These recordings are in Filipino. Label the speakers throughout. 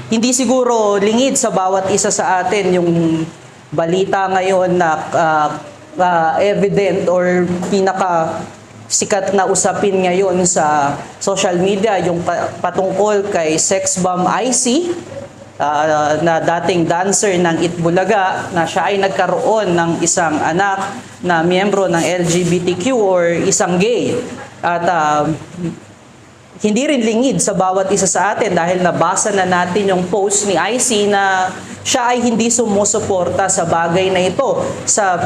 Speaker 1: Hindi siguro lingid sa bawat isa sa atin yung balita ngayon na evident or pinaka sikat na usapin ngayon sa social media, yung patungkol kay sex bomb IC, na dating dancer ng Itbulaga, na siya ay nagkaroon ng isang anak na miyembro ng LGBTQ or isang gay. At hindi rin lingid sa bawat isa sa atin dahil nabasa na natin yung post ni IC na siya ay hindi sumusuporta sa bagay na ito, sa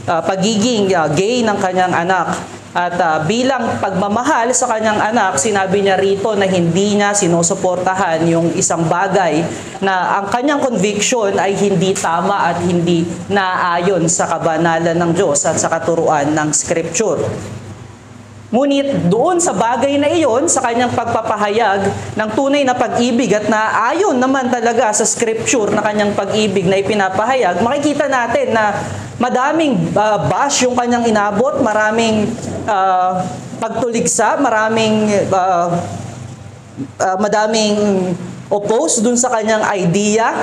Speaker 1: pagiging gay ng kanyang anak. At bilang pagmamahal sa kanyang anak, sinabi niya rito na hindi niya sinusuportahan yung isang bagay na ang kanyang conviction ay hindi tama at hindi naayon sa kabanalan ng Diyos at sa katuruan ng Scripture. Ngunit doon sa bagay na iyon, sa kanyang pagpapahayag ng tunay na pag-ibig at naayon naman talaga sa Scripture na kanyang pag-ibig na ipinapahayag, makikita natin na madaming bash yung kanyang inabot, maraming pagtuligsa, madaming oppose dun sa kanyang idea.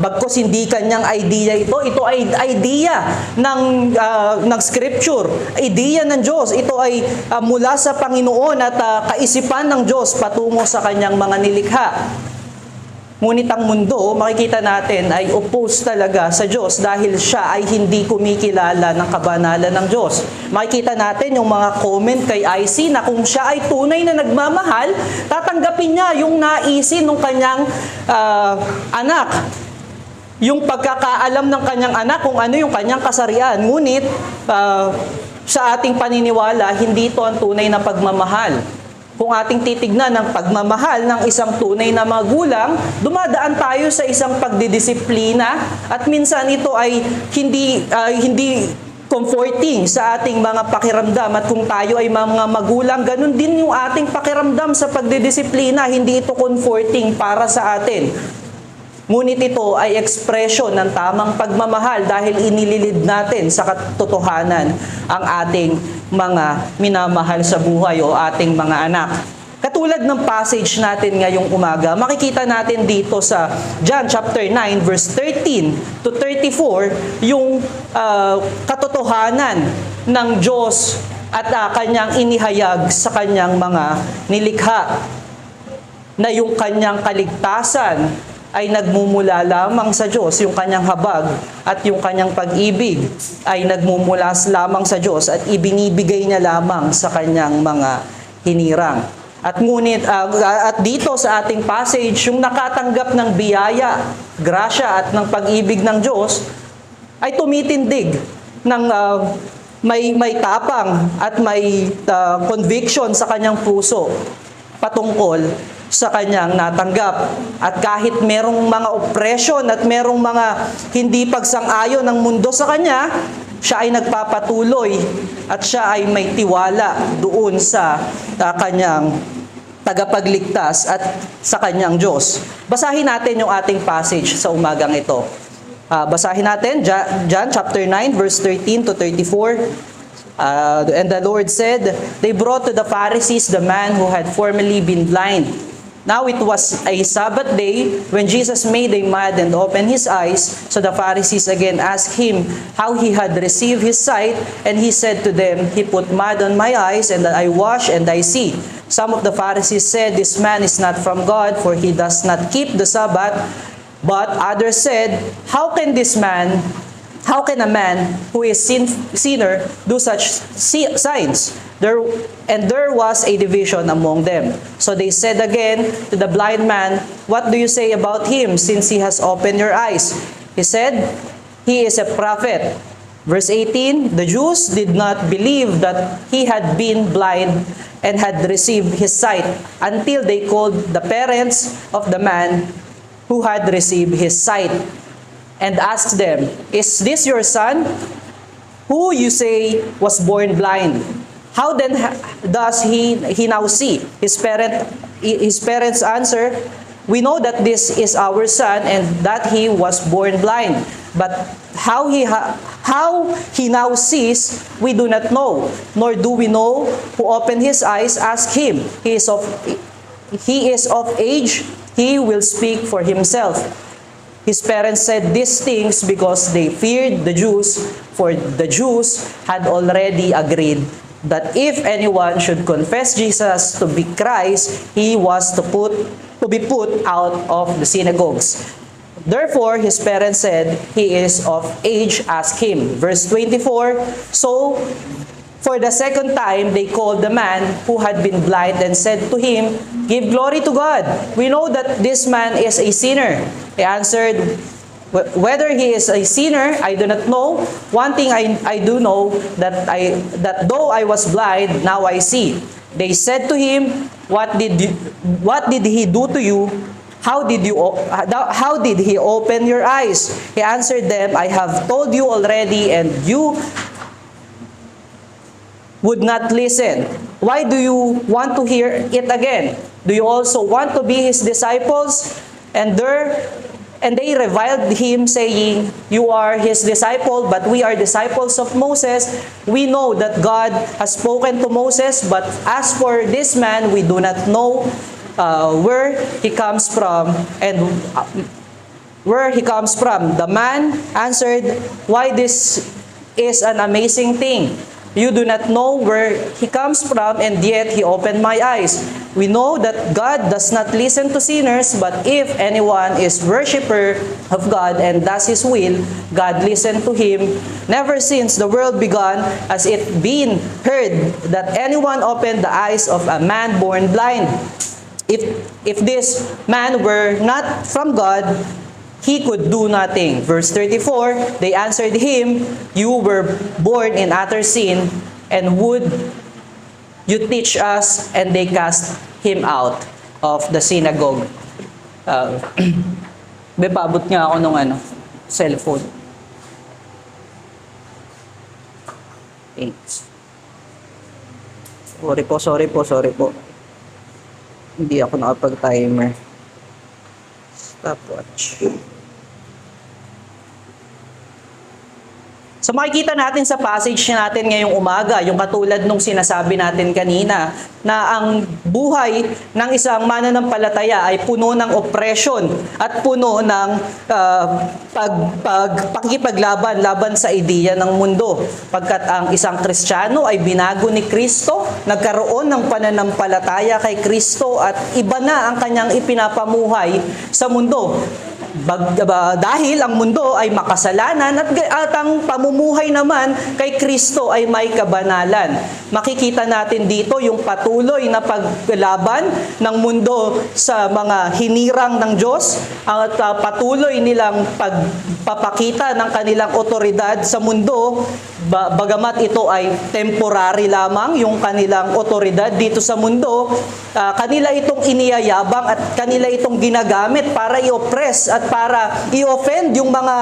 Speaker 1: Bagkos hindi kanyang idea ito ay idea ng Scripture, idea ng Diyos. Ito ay mula sa Panginoon at kaisipan ng Diyos patungo sa kanyang mga nilikha. Ngunit ang mundo, makikita natin, ay oppose talaga sa Diyos dahil siya ay hindi kumikilala ng kabanalan ng Diyos. Makikita natin yung mga comment kay IC na kung siya ay tunay na nagmamahal, tatanggapin niya yung naisin ng kanyang anak. Yung pagkakaalam ng kanyang anak kung ano yung kanyang kasarian. Ngunit, sa ating paniniwala, hindi ito ang tunay na pagmamahal. Kung ating titignan ng pagmamahal ng isang tunay na magulang, dumadaan tayo sa isang pagdidisiplina at minsan ito ay hindi comforting sa ating mga pakiramdam. At kung tayo ay mga magulang, ganun din yung ating pakiramdam sa pagdidisiplina. Hindi ito comforting para sa atin. Ngunit ito ay ekspresyon ng tamang pagmamahal dahil inililid natin sa katotohanan ang ating mga minamahal sa buhay o ating mga anak. Katulad ng passage natin ngayong umaga, makikita natin dito sa John chapter 9 verse 13 to 34 yung katotohanan ng Diyos at kanyang inihayag sa kanyang mga nilikha, na yung kanyang kaligtasan ay nagmumula lamang sa Diyos, yung kanyang habag at yung kanyang pag-ibig ay nagmumula lamang sa Diyos at ibinibigay niya lamang sa kanyang mga hinirang. At ngunit at dito sa ating passage, yung nakatanggap ng biyaya, grasya at ng pag-ibig ng Diyos ay tumitindig ng may tapang at may conviction sa kanyang puso patungkol sa kanyang natanggap. At kahit merong mga oppression at merong mga hindi pagsang-ayon ng mundo sa kanya, siya ay nagpapatuloy at siya ay may tiwala doon sa kanyang tagapagligtas at sa kanyang Diyos. Basahin natin yung ating passage sa umagang ito. Basahin natin John chapter 9 verse 13 to 34. And the Lord said, "They brought to the Pharisees the man who had formerly been blind. Now it was a Sabbath day when Jesus made a mud and opened his eyes. So the Pharisees again asked him how he had received his sight. And he said to them, He put mud on my eyes, and I wash, and I see. Some of the Pharisees said, This man is not from God, for he does not keep the Sabbath. But others said, How can a man who is sinner do such signs? There was a division among them. So they said again to the blind man, What do you say about him, since he has opened your eyes? He said, He is a prophet. Verse 18, the Jews did not believe that he had been blind and had received his sight until they called the parents of the man who had received his sight and asked them, Is this your son, who you say was born blind? How then does he now see? His parents answer, We know that this is our son and that he was born blind. But how he now sees, we do not know, nor do we know who opened his eyes. Ask him. He is of age he will speak for himself. His parents said these things because they feared the Jews, for the Jews had already agreed that if anyone should confess Jesus to be Christ, he was to be put out of the synagogues. Therefore, his parents said, he is of age, ask him. Verse 24, so for the second time, they called the man who had been blind and said to him, give glory to God. We know that this man is a sinner. He answered, whether he is a sinner, I do not know. One thing I do know, that though I was blind, now I see. They said to him, what did he do to you? How did he open your eyes? He answered them, I have told you already, and you would not listen. Why do you want to hear it again? Do you also want to be his disciples? And they reviled him, saying, you are his disciple, but we are disciples of Moses. We know that God has spoken to Moses, but as for this man, we do not know where he comes from and where he comes from. The man answered, why, this is an amazing thing. You do not know where he comes from, and yet he opened my eyes. We know that God does not listen to sinners, but if anyone is worshiper of God and does his will, God listened to him. Never since the world began has it been heard that anyone opened the eyes of a man born blind. If this man were not from God, he could do nothing. Verse 34, they answered him, you were born in utter sin, and would you teach us? And they cast him out of the synagogue. Paabot nga ako nung cellphone. Thanks. Sorry po. Hindi ako nakapag-timer. Stopwatch. So makikita natin sa passage natin ngayong umaga, yung katulad nung sinasabi natin kanina, na ang buhay ng isang mananampalataya ay puno ng oppression at puno ng pakikipaglaban laban sa ideya ng mundo. Pagkat ang isang Kristiyano ay binago ni Kristo, nagkaroon ng pananampalataya kay Kristo at iba na ang kanyang ipinapamuhay sa mundo. Dahil ang mundo ay makasalanan at ang pamumuhay naman kay Kristo ay may kabanalan. Makikita natin dito yung patuloy na paglaban ng mundo sa mga hinirang ng Diyos at patuloy nilang pagpapakita ng kanilang otoridad sa mundo, bagamat ito ay temporary lamang yung kanilang otoridad dito sa mundo, kanila itong iniyayabang at kanila itong ginagamit para i-oppress at para i-offend yung mga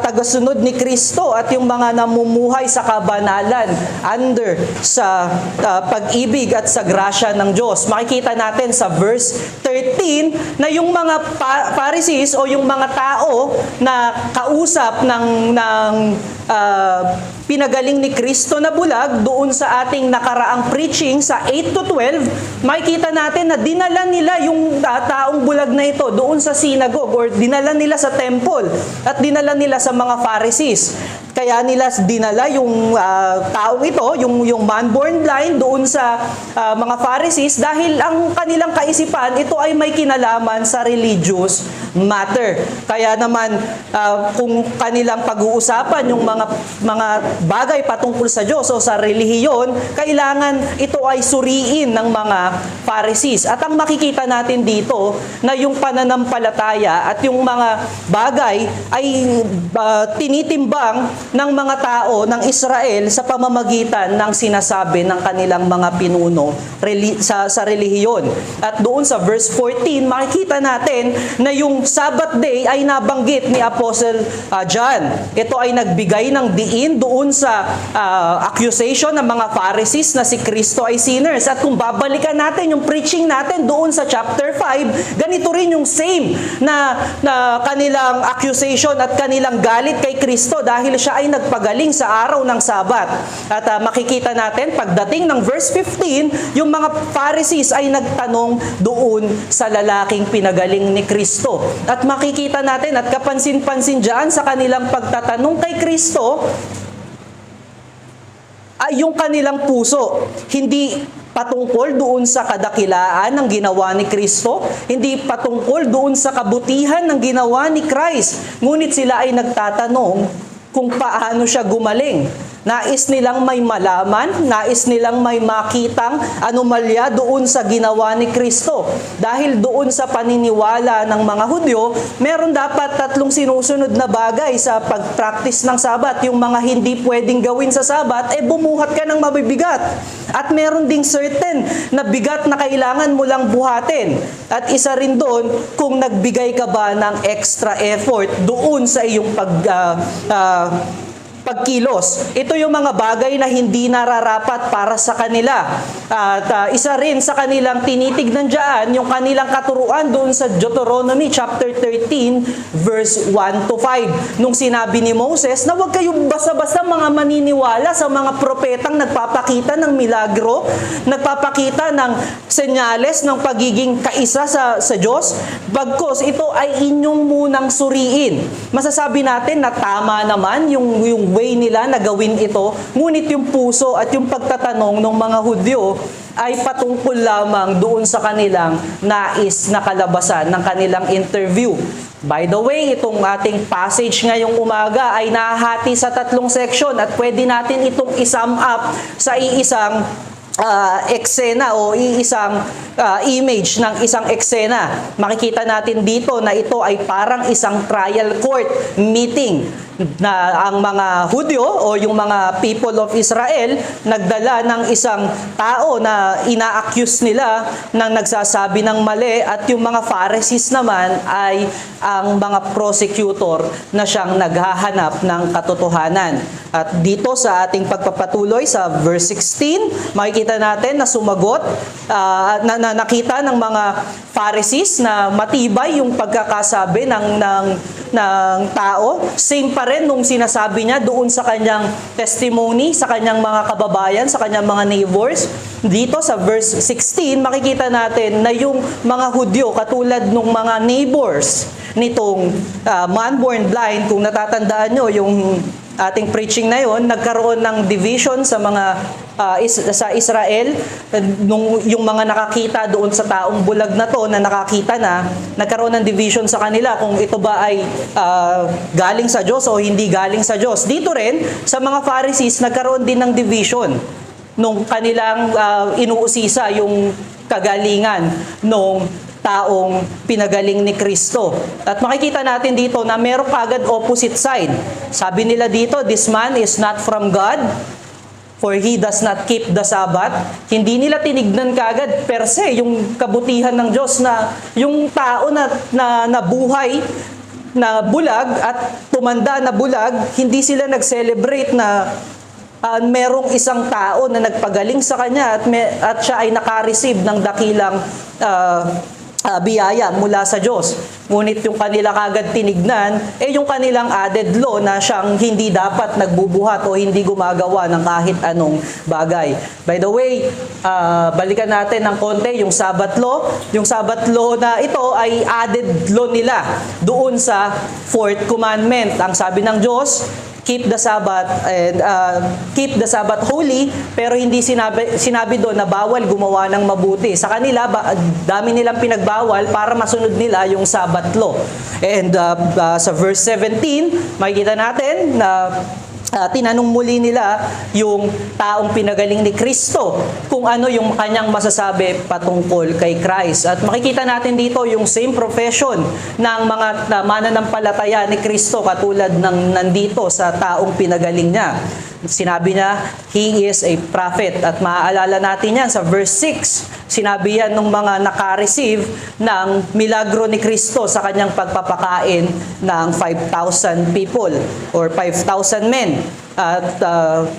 Speaker 1: tagasunod ni Kristo at yung mga namumuhay sa kabanalan under sa pag-ibig at sa grasya ng Diyos. Makikita natin sa verse 13 na yung mga Pharisees o yung mga tao na kausap ng pinagaling ni Kristo na bulag doon sa ating nakaraang preaching sa 8 to 12, makikita natin na dinala nila yung taong bulag na ito doon sa synagogue or dinala nila sa temple at dinala nila sa mga Pharisees. Kaya nila dinala yung taong ito, yung man born blind doon sa mga Pharisees dahil ang kanilang kaisipan, ito ay may kinalaman sa religious matter. Kaya naman kung kanilang pag-uusapan yung mga bagay patungkol sa Diyos o sa relihiyon, kailangan ito ay suriin ng mga Pharisees. At ang makikita natin dito na yung pananampalataya at yung mga bagay ay tinitimbang ng mga tao ng Israel sa pamamagitan ng sinasabi ng kanilang mga pinuno sa relihiyon. At doon sa verse 14, makikita natin na yung Sabbath day ay nabanggit ni Apostle John. Ito ay nagbigay ng diin doon sa accusation ng mga Pharisees na si Kristo ay sinners. At kung babalikan natin yung preaching natin doon sa chapter 5, ganito rin yung same na kanilang accusation at kanilang galit kay Kristo dahil siya ay nagpagaling sa araw ng Sabat. At makikita natin, pagdating ng verse 15, yung mga Pharisees ay nagtanong doon sa lalaking pinagaling ni Kristo. At makikita natin at kapansin-pansin dyan sa kanilang pagtatanong kay Kristo, ay yung kanilang puso, hindi patungkol doon sa kadakilaan ng ginawa ni Kristo, hindi patungkol doon sa kabutihan ng ginawa ni Christ. Ngunit sila ay nagtatanong kung paano siya gumaling. Nais nilang may malaman, nais nilang may makitang anomalya doon sa ginawa ni Kristo. Dahil doon sa paniniwala ng mga Hudyo, meron dapat 3 sinusunod na bagay sa pag-practice ng Sabat. Yung mga hindi pwedeng gawin sa Sabat, bumuhat ka ng mabibigat. At meron ding certain na bigat na kailangan mo lang buhatin. At isa rin doon, kung nagbigay ka ba ng extra effort doon sa iyong pagkilos. Ito yung mga bagay na hindi nararapat para sa kanila. At isa rin sa kanilang tinitignan dyan, yung kanilang katuruan doon sa Deuteronomy chapter 13, verse 1 to 5. Nung sinabi ni Moses na huwag kayong basta-basta mga maniniwala sa mga propetang nagpapakita ng milagro, nagpapakita ng senyales ng pagiging kaisa sa Diyos, bagkos ito ay inyong munang suriin. Masasabi natin na tama naman yung way nila na gawin ito, ngunit yung puso at yung pagtatanong ng mga Hudyo ay patungkol lamang doon sa kanilang nais na kalabasan ng kanilang interview. By the way, itong ating passage ngayong umaga ay nahahati sa 3 section at pwede natin itong isum up sa iisang eksena o iisang image ng isang eksena. Makikita natin dito na ito ay parang isang trial court meeting na ang mga Hudyo o yung mga people of Israel nagdala ng isang tao na ina-accuse nila ng nagsasabi ng mali at yung mga Pharisees naman ay ang mga prosecutor na siyang naghahanap ng katotohanan. At dito sa ating pagpapatuloy sa verse 16, makikita natin na sumagot, na nakita ng mga Pharisees na matibay yung pagkakasabi ng tao. Same pa rin nung sinasabi niya doon sa kanyang testimony, sa kanyang mga kababayan, sa kanyang mga neighbors. Dito sa verse 16, makikita natin na yung mga Hudyo, katulad nung mga neighbors nitong man born blind, kung natatandaan nyo yung ating preaching na yon, nagkaroon ng division sa mga sa Israel, nung yung mga nakakita doon sa taong bulag na to na nakakita na, nagkaroon ng division sa kanila kung ito ba ay galing sa Diyos o hindi galing sa Diyos. Dito rin sa mga Pharisees nagkaroon din ng division nung kanilang inuusisa yung kagalingan nung taong pinagaling ni Kristo. At makikita natin dito na meron kagad opposite side. Sabi nila dito, this man is not from God, for he does not keep the Sabbath. Hindi nila tinignan kagad per se yung kabutihan ng Diyos na yung tao na nabuhay na bulag at tumanda na bulag, hindi sila nag-celebrate na merong isang tao na nagpagaling sa kanya at siya ay naka-receive ng dakilang biyaya mula sa Diyos. Ngunit yung kanila kagad tinignan, yung kanilang added law na siyang hindi dapat nagbubuhat o hindi gumagawa ng kahit anong bagay. By the way, balikan natin ng konti yung Sabbath law. Yung Sabbath law na ito ay added law nila doon sa 4th commandment. Ang sabi ng Diyos, keep the Sabbath and keep the Sabbath holy, pero hindi sinabi doon na bawal gumawa ng mabuti. Sa kanila, dami nilang pinagbawal para masunod nila yung Sabbath law. And sa verse 17, makikita natin na tinanong muli nila yung taong pinagaling ni Kristo kung ano yung kanyang masasabi patungkol kay Christ. At makikita natin dito yung same profession ng mga mananampalataya ni Kristo katulad ng nandito sa taong pinagaling niya. Sinabi niya, he is a prophet. At maaalala natin yan sa verse 6. Sinabi yan ng mga naka-receive ng milagro ni Kristo sa kanyang pagpapakain ng 5,000 people or 5,000 men. At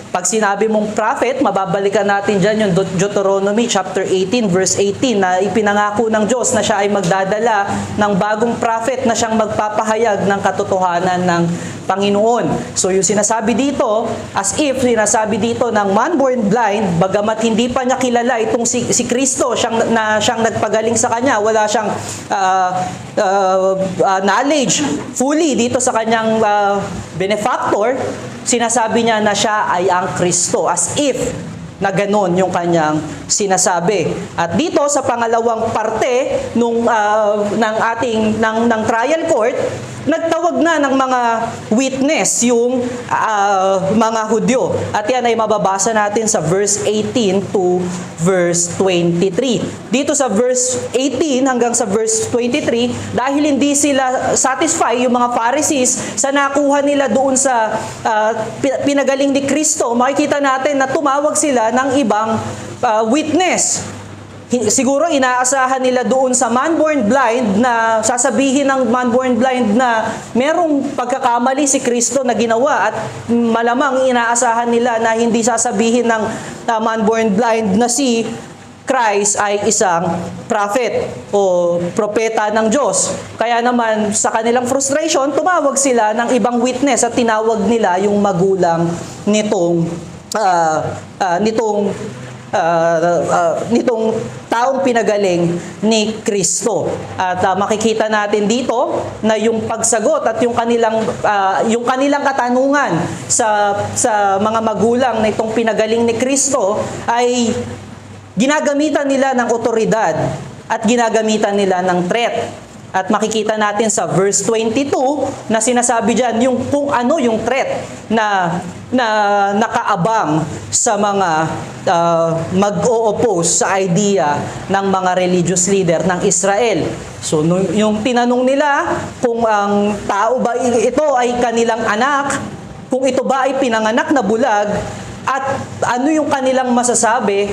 Speaker 1: pag sinabi mong prophet, mababalikan natin dyan yung Deuteronomy chapter 18 verse 18 na ipinangako ng Diyos na siya ay magdadala ng bagong prophet na siyang magpapahayag ng katotohanan ng Panginoon. So yung sinasabi dito, as if sinasabi dito ng man born blind, bagamat hindi pa niya kilala itong si Kristo, siyang nagpagaling sa kanya, wala siyang knowledge fully dito sa kanyang benefactor, sinasabi niya na siya ay ang Kristo, as if na ganon yung kanyang sinasabi. At dito sa pangalawang parte ng trial court, nagtawag na ng mga witness yung mga Hudyo. At yan ay mababasa natin sa verse 18 to verse 23. Dito sa verse 18 hanggang sa verse 23, dahil hindi sila satisfy yung mga Pharisees sa nakuha nila doon sa pinagaling ni Kristo, makikita natin na tumawag sila ng ibang witness. Siguro inaasahan nila doon sa man-born blind na sasabihin ng man-born blind na merong pagkakamali si Kristo na ginawa, at malamang inaasahan nila na hindi sasabihin ng man-born blind na si Christ ay isang prophet o propeta ng Diyos. Kaya naman sa kanilang frustration, tumawag sila ng ibang witness at tinawag nila yung magulang nitong taong pinagaling ni Kristo. At makikita natin dito na yung pagsagot at yung kanilang katanungan sa mga magulang na itong pinagaling ni Kristo ay ginagamitan nila ng otoridad at ginagamitan nila ng threat. At makikita natin sa verse 22 na sinasabi dyan kung ano yung threat na nakaabang sa mga mag-o-oppose sa idea ng mga religious leader ng Israel. So yung tinanong nila kung ang tao ba ito ay kanilang anak, kung ito ba ay pinanganak na bulag, at ano yung kanilang masasabi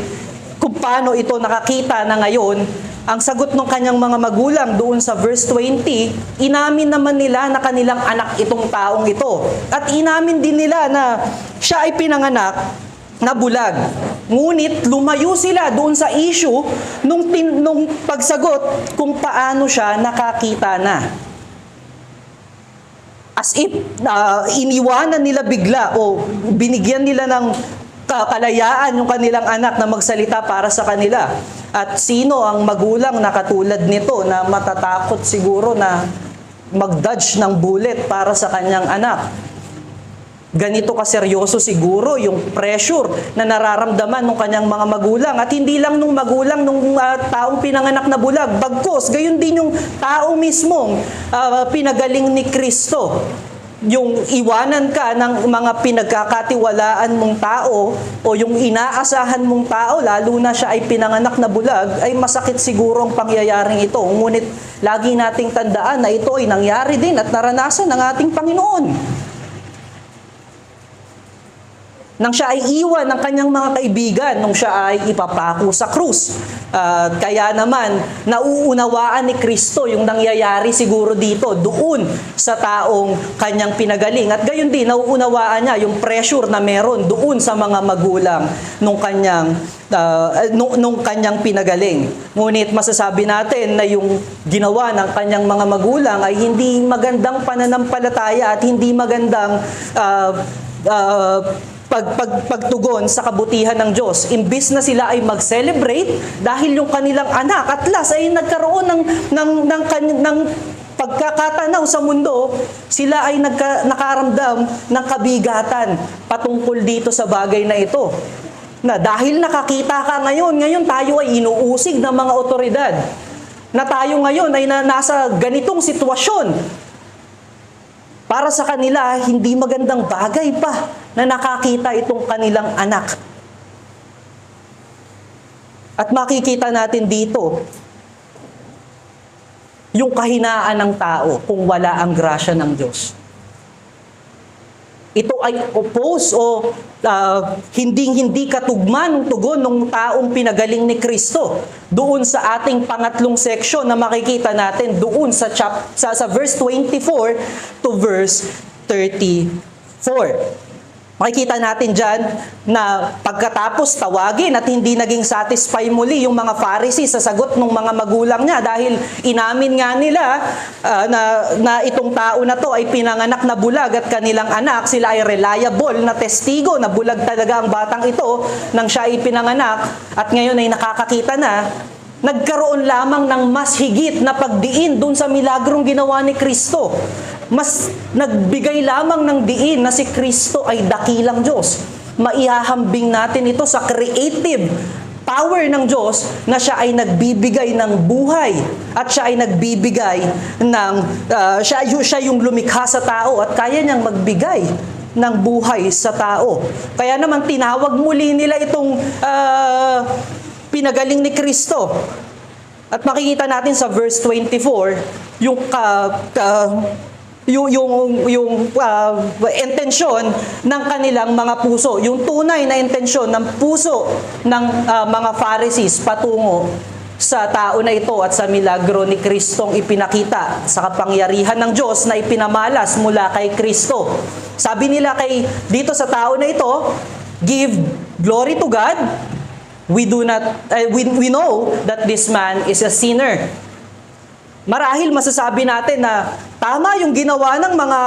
Speaker 1: kung paano ito nakakita na ngayon. Ang sagot ng kanyang mga magulang doon sa verse 20, inamin naman nila na kanilang anak itong taong ito. At inamin din nila na siya ay pinanganak na bulag. Ngunit lumayo sila doon sa issue nung pagsagot kung paano siya nakakita na. As if iniwanan nila bigla o binigyan nila ng kalayaan yung kanilang anak na magsalita para sa kanila. At sino ang magulang na katulad nito na matatakot siguro na mag-dodge ng bullet para sa kanyang anak? Ganito kaseryoso siguro yung pressure na nararamdaman ng kanyang mga magulang. At hindi lang nung magulang nung taong pinanganak na bulag, bagkus, gayon din yung tao mismong pinagaling ni Kristo. Yung iwanan ka ng mga pinagkakatiwalaan mong tao o yung inaasahan mong tao, lalo na siya ay pinanganak na bulag, ay masakit siguro ang pangyayaring ito. Ngunit lagi nating tandaan na ito ay nangyari din at naranasan ng ating Panginoon. Nang siya ay iwan ng kanyang mga kaibigan, nung siya ay ipapako sa krus. Kaya naman, nauunawaan ni Kristo yung nangyayari siguro dito, doon sa taong kanyang pinagaling. At gayon din, nauunawaan niya yung pressure na meron doon sa mga magulang nung kanyang pinagaling. Ngunit masasabi natin na yung ginawa ng kanyang mga magulang ay hindi magandang pananampalataya at hindi magandang pagtugon sa kabutihan ng Diyos. Imbis na sila ay mag-celebrate dahil yung kanilang anak at last ay nagkaroon ng pagkakatanaw sa mundo, sila ay nakaramdam ng kabigatan patungkol dito sa bagay na ito. Na dahil nakakita ka ngayon tayo ay inuusig ng mga otoridad. Na tayo ngayon ay nasa ganitong sitwasyon. Para sa kanila, hindi magandang bagay pa na nakakita itong kanilang anak. At makikita natin dito, yung kahinaan ng tao kung wala ang grasya ng Diyos. ito ay oppose o hindi katugma ng tugon ng taong pinagaling ni Kristo. Doon sa ating pangatlong section na makikita natin doon sa verse 24 to verse 34. Makikita natin dyan na pagkatapos tawagin at hindi naging satisfy muli yung mga Pharisees sa sagot ng mga magulang niya dahil inamin nga nila na itong tao na to ay pinanganak na bulag at kanilang anak, sila ay reliable na testigo na bulag talaga ang batang ito nang siya ay pinanganak at ngayon ay nakakakita na. Nagkaroon lamang ng mas higit na pagdiin dun sa milagrong ginawa ni Kristo. Mas nagbigay lamang ng diin na si Kristo ay dakilang Diyos. Maihahambing natin ito sa creative power ng Diyos na siya ay nagbibigay ng buhay at siya ay nagbibigay ng siya yung lumikha sa tao at kaya niyang magbigay ng buhay sa tao. Kaya naman tinawag muli nila itong pinagaling ni Kristo. At makikita natin sa verse 24 yung intensyon ng kanilang mga puso, yung tunay na intensyon ng puso ng mga Pharisees patungo sa tao na ito at sa milagro ni Kristong ipinakita sa kapangyarihan ng Diyos na ipinamalas mula kay Kristo. Sabi nila dito sa tao na ito, give glory to God. We know that this man is a sinner. Marahil masasabi natin na tama yung ginawa ng mga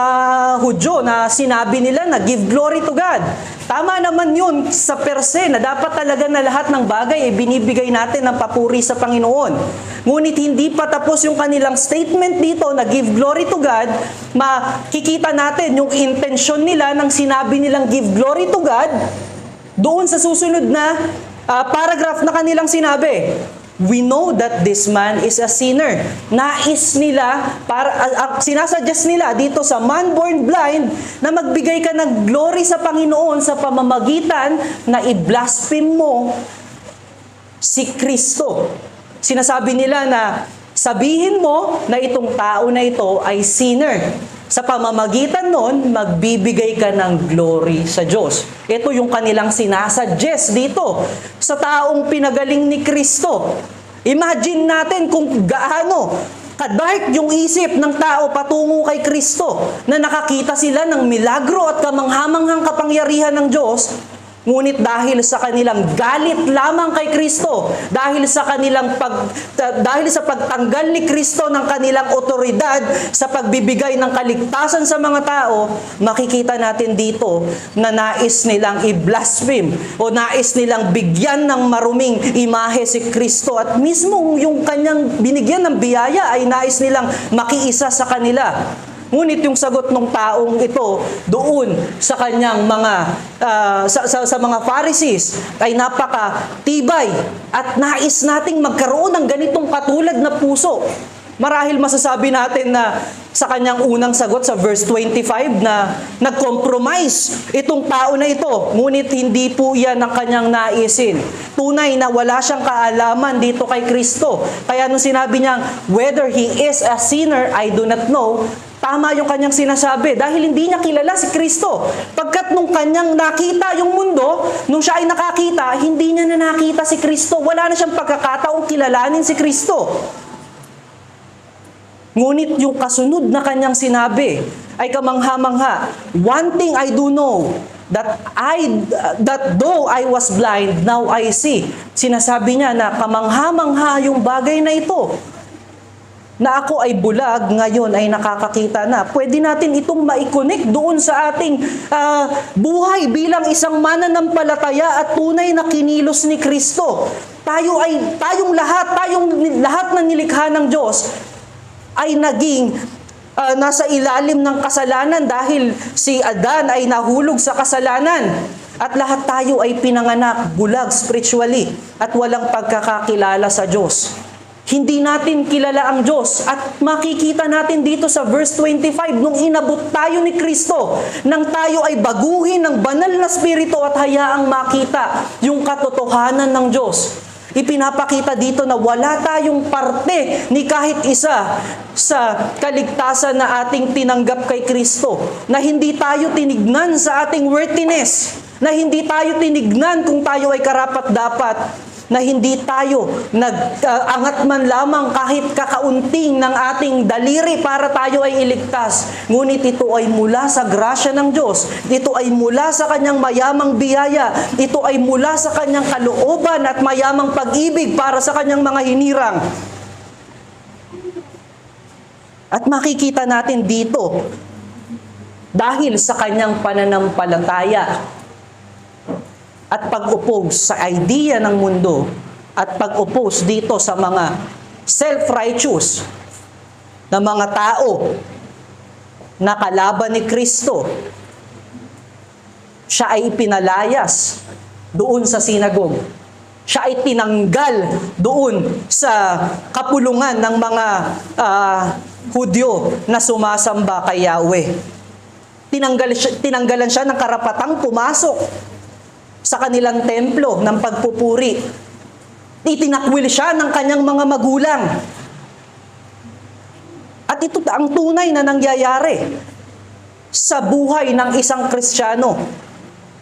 Speaker 1: Hudyo na sinabi nila na give glory to God. Tama naman yun sa per se na dapat talaga na lahat ng bagay ay binibigay natin ng papuri sa Panginoon. Ngunit hindi pa tapos yung kanilang statement dito na give glory to God, makikita natin yung intensyon nila nang sinabi nilang give glory to God doon sa susunod na paragraph na kanilang sinabi. We know that this man is a sinner. Nais nila, sinasuggest nila dito sa man born blind na magbigay ka ng glory sa Panginoon sa pamamagitan na i-blaspheme mo si Kristo. Sinasabi nila na sabihin mo na itong tao na ito ay sinner. Sa pamamagitan nun, magbibigay ka ng glory sa Diyos. Ito yung kanilang sinasuggest dito sa taong pinagaling ni Kristo. Imagine natin kung gaano kadark yung isip ng tao patungo kay Kristo na nakakita sila ng milagro at kamanghamanghang kapangyarihan ng Diyos. Ngunit dahil sa kanilang galit lamang kay Kristo, dahil sa pagtanggal ni Kristo ng kanilang otoridad sa pagbibigay ng kaligtasan sa mga tao, makikita natin dito na nais nilang i-blaspheme o nais nilang bigyan ng maruming imahe si Kristo at mismo yung kanyang binigyan ng biyaya ay nais nilang makiisa sa kanila. Ngunit yung sagot ng taong ito doon sa kanyang sa mga Pharisees ay napaka-tibay at nais nating magkaroon ng ganitong katulad na puso. Marahil masasabi natin na sa kanyang unang sagot sa verse 25 na nag-compromise itong tao na ito. Ngunit hindi po yan ang kanyang naisin. Tunay na wala siyang kaalaman dito kay Kristo. Kaya nung sinabi niya, whether he is a sinner, I do not know, tama yung kanyang sinasabi dahil hindi niya kilala si Kristo. Pagkat nung kanyang nakita yung mundo, nung siya ay nakakita, hindi niya na nakita si Kristo. Wala na siyang pagkakataong kilalanin si Kristo. Ngunit yung kasunod na kanyang sinabi ay kamangha-mangha. One thing I do know, that though I was blind, now I see. Sinasabi niya na kamangha-mangha yung bagay na ito. Na ako ay bulag, ngayon ay nakakakita na. Pwede natin itong ma-connect doon sa ating buhay bilang isang mananampalataya at tunay na kinilos ni Kristo. Tayong lahat na nilikha ng Diyos ay naging nasa ilalim ng kasalanan dahil si Adan ay nahulog sa kasalanan. At lahat tayo ay pinanganak bulag spiritually at walang pagkakakilala sa Diyos. Hindi natin kilala ang Diyos at makikita natin dito sa verse 25 nung inabot tayo ni Kristo nang tayo ay baguhin ng banal na spirito at hayaang makita yung katotohanan ng Diyos. Ipinapakita dito na wala tayong parte ni kahit isa sa kaligtasan na ating tinanggap kay Kristo. Na hindi tayo tinignan sa ating worthiness. Na hindi tayo tinignan kung tayo ay karapat-dapat. Na hindi tayo nag-angat man lamang kahit kakaunting ng ating daliri para tayo ay iligtas. Ngunit ito ay mula sa grasya ng Diyos. Ito ay mula sa kanyang mayamang biyaya. Ito ay mula sa kanyang kalooban at mayamang pag-ibig para sa kanyang mga hinirang. At makikita natin dito, dahil sa kanyang pananampalataya, at pag-oppose sa idea ng mundo at pag-oppose dito sa mga self-righteous na mga tao na kalaban ni Kristo, siya ay ipinalayas doon sa sinagog. Siya ay tinanggal doon sa kapulungan ng mga Hudyo na sumasamba kay Yahweh. Tinanggalan siya ng karapatang pumasok sa kanilang templo ng pagpupuri. Itinakwil siya ng kanyang mga magulang. At ito ang tunay na nangyayari sa buhay ng isang Kristiyano.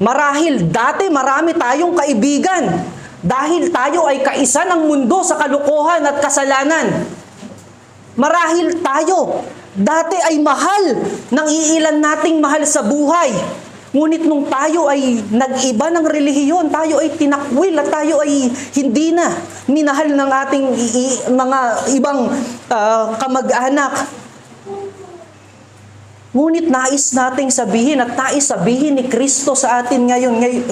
Speaker 1: Marahil dati marami tayong kaibigan dahil tayo ay kaisa ng mundo sa kalukuhan at kasalanan. Marahil tayo dati ay mahal ng iilan nating mahal sa buhay. Ngunit nung tayo ay nag-iba ng relihiyon, tayo ay tinakwil at tayo ay hindi na minahal ng ating mga ibang kamag-anak. Ngunit nais nating sabihin at nais sabihin ni Kristo sa atin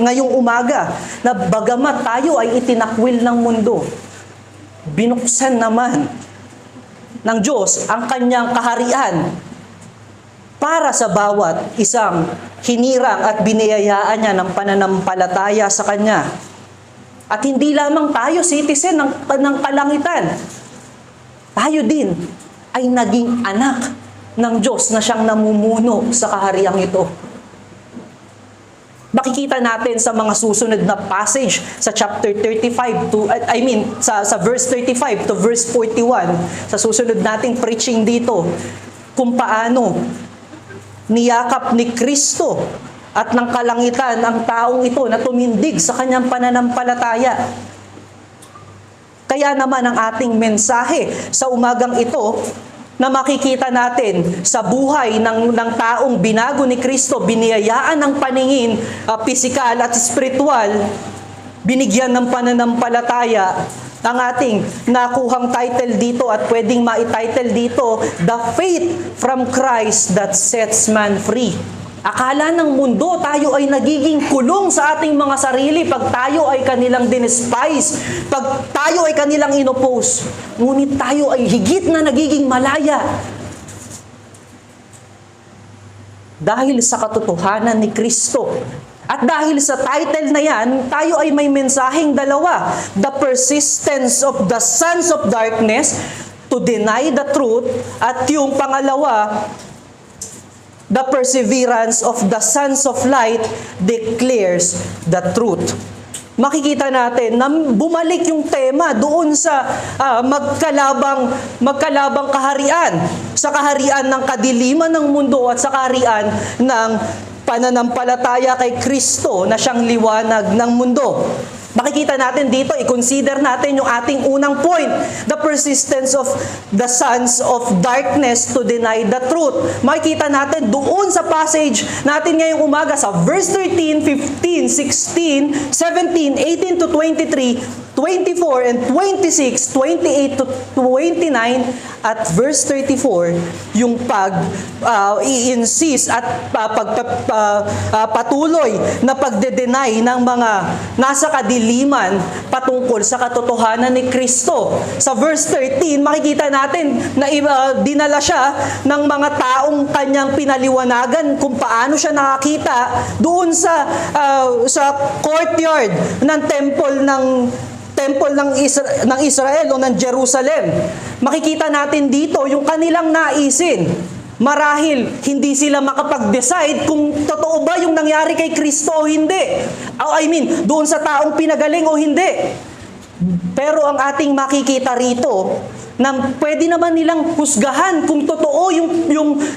Speaker 1: ngayong umaga na bagamat tayo ay itinakwil ng mundo, binuksan naman ng Diyos ang kanyang kaharian para sa bawat isang hinirang at biniyayaan niya ng pananampalataya sa Kanya. At hindi lamang tayo citizen ng kalangitan. Tayo din ay naging anak ng Diyos na siyang namumuno sa kahariang ito. Makikita natin sa mga susunod na passage sa chapter 35 sa verse 35 to verse 41, sa susunod nating preaching dito, kung paano niyakap ni Kristo at ng kalangitan ang taong ito na tumindig sa kanyang pananampalataya. Kaya naman ang ating mensahe sa umagang ito na makikita natin sa buhay ng taong binago ni Kristo, biniyayaan ng paningin pisikal at spiritual, binigyan ng pananampalataya, ang ating nakuhang title dito at pwedeng ma-title dito, The Faith from Christ That Sets Man Free. Akala ng mundo tayo ay nagiging kulong sa ating mga sarili pag tayo ay kanilang dinispise, pag tayo ay kanilang inopose. Ngunit tayo ay higit na nagiging malaya. Dahil sa katotohanan ni Kristo. At dahil sa title na yan, tayo ay may mensaheng dalawa. The persistence of the sons of darkness to deny the truth. At yung pangalawa, the perseverance of the sons of light declares the truth. Makikita natin na bumalik yung tema doon sa magkalabang kaharian. Sa kaharian ng kadiliman ng mundo at sa kaharian ng pananampalataya kay Kristo na siyang liwanag ng mundo. Makikita natin dito, i-consider natin yung ating unang point, the persistence of the sons of darkness to deny the truth. Makikita natin doon sa passage natin ngayong umaga sa verse 13, 15, 16, 17, 18 to 23, 24 and 26, 28 to 29 at verse 34, yung i-insist at patuloy na pagde-deny ng mga nasa kadiliman patungkol sa katotohanan ni Kristo. Sa verse 13, makikita natin na dinala siya ng mga taong kanyang pinaliwanagan kung paano siya nakakita doon sa courtyard ng temple ng Israel o ng Jerusalem. Makikita natin dito yung kanilang naisin. Marahil hindi sila makapag-decide kung totoo ba yung nangyari kay Kristo o hindi. Doon sa taong pinagaling o hindi. Pero ang ating makikita rito, na pwede naman nilang husgahan kung totoo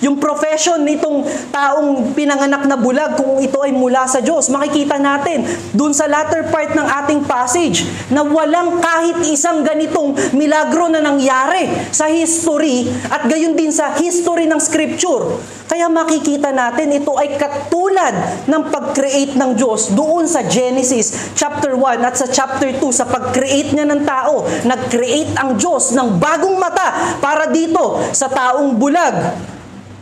Speaker 1: yung profession nitong taong pinanganak na bulag, kung ito ay mula sa Diyos. Makikita natin dun sa latter part ng ating passage na walang kahit isang ganitong milagro na nangyari sa history at gayon din sa history ng Scripture. Kaya makikita natin ito ay katulad ng pag-create ng Diyos doon sa Genesis chapter 1 at sa chapter 2 sa pag-create niya ng tao. Nag-create ang Diyos ng bagong mata para dito sa taong bulag.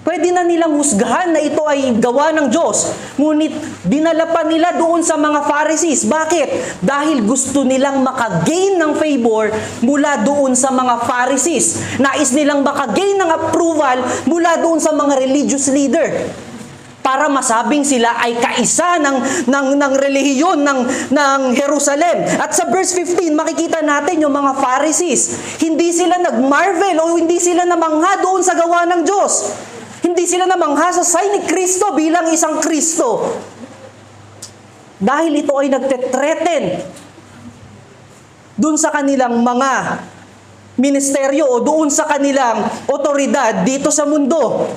Speaker 1: Pwede na nilang husgahan na ito ay gawa ng Diyos. Ngunit dinala pa nila doon sa mga Pharisees. Bakit? Dahil gusto nilang makagain ng favor mula doon sa mga Pharisees. Nais nilang makagain ng approval mula doon sa mga religious leader. Para masabing sila ay kaisa ng relihiyon ng Jerusalem. At sa verse 15, makikita natin yung mga Pharisees. Hindi sila nagmarvel o hindi sila namangha doon sa gawa ng Diyos. Hindi sila namangha sa sign ni Kristo bilang isang Kristo. Dahil ito ay nagte-threaten doon sa kanilang mga ministeryo o doon sa kanilang otoridad dito sa mundo.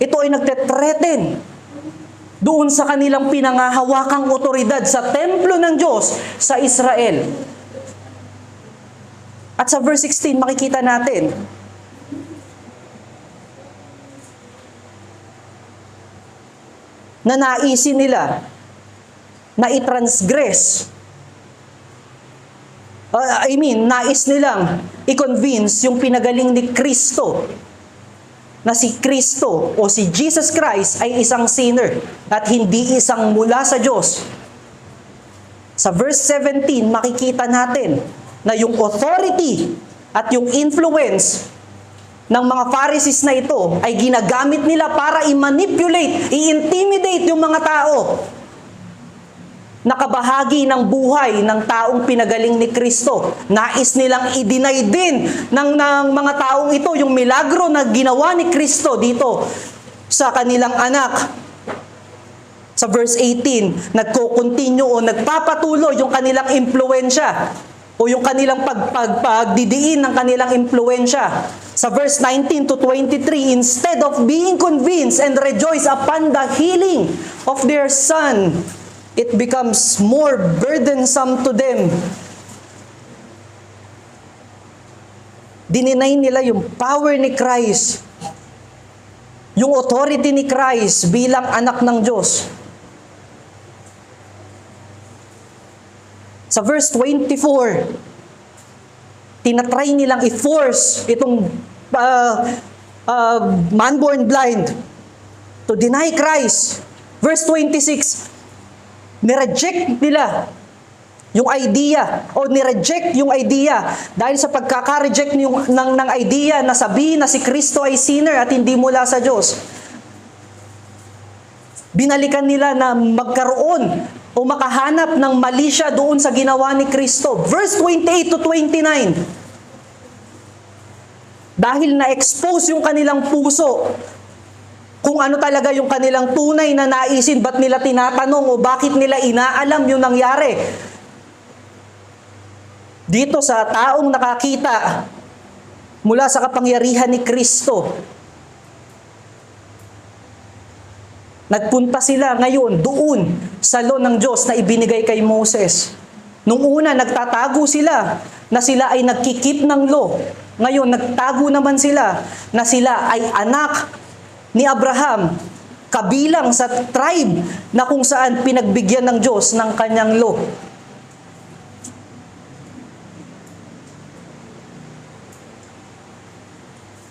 Speaker 1: Ito ay nagte-threaten doon sa kanilang pinangahawakang otoridad sa templo ng Diyos sa Israel. At sa verse 16, makikita natin, na naisin nila na i-transgress. Nais nilang i-convince yung pinagaling ni Kristo na si Kristo o si Jesus Christ ay isang sinner at hindi isang mula sa Diyos. Sa verse 17, makikita natin na yung authority at yung influence ng mga Pharisees na ito ay ginagamit nila para i-manipulate, i-intimidate yung mga tao. Nakabahagi ng buhay ng taong pinagaling ni Kristo. Nais nilang i-deny din ng mga taong ito yung milagro na ginawa ni Kristo dito sa kanilang anak. Sa verse 18, nagko-continue o nagpapatuloy yung kanilang impluwensya o yung kanilang pagdidiin ng kanilang impluwensya. Sa verse 19 to 23, instead of being convinced and rejoice upon the healing of their son, it becomes more burdensome to them. Dininay nila yung power ni Christ, yung authority ni Christ bilang anak ng Diyos. Sa verse 24, tinatry nilang i-force itong man-born blind to deny Christ. Verse 26, nireject nila yung idea o nireject yung idea dahil sa pagkaka-reject ng idea na sabihin na si Kristo ay sinner at hindi mula sa Diyos. Binalikan nila na magkaroon o makahanap ng mali siya doon sa ginawa ni Kristo. Verse 28 to 29. Dahil na-expose yung kanilang puso kung ano talaga yung kanilang tunay na naisin, ba't nila tinatanong o bakit nila inaalam yung nangyari. Dito sa taong nakakita mula sa kapangyarihan ni Kristo, nagpunta sila ngayon doon sa law ng Diyos na ibinigay kay Moses. Nung una, nagtatago sila na sila ay nagkikip ng law. Ngayon, nagtago naman sila na sila ay anak ni Abraham, kabilang sa tribe na kung saan pinagbigyan ng Diyos ng kanyang law.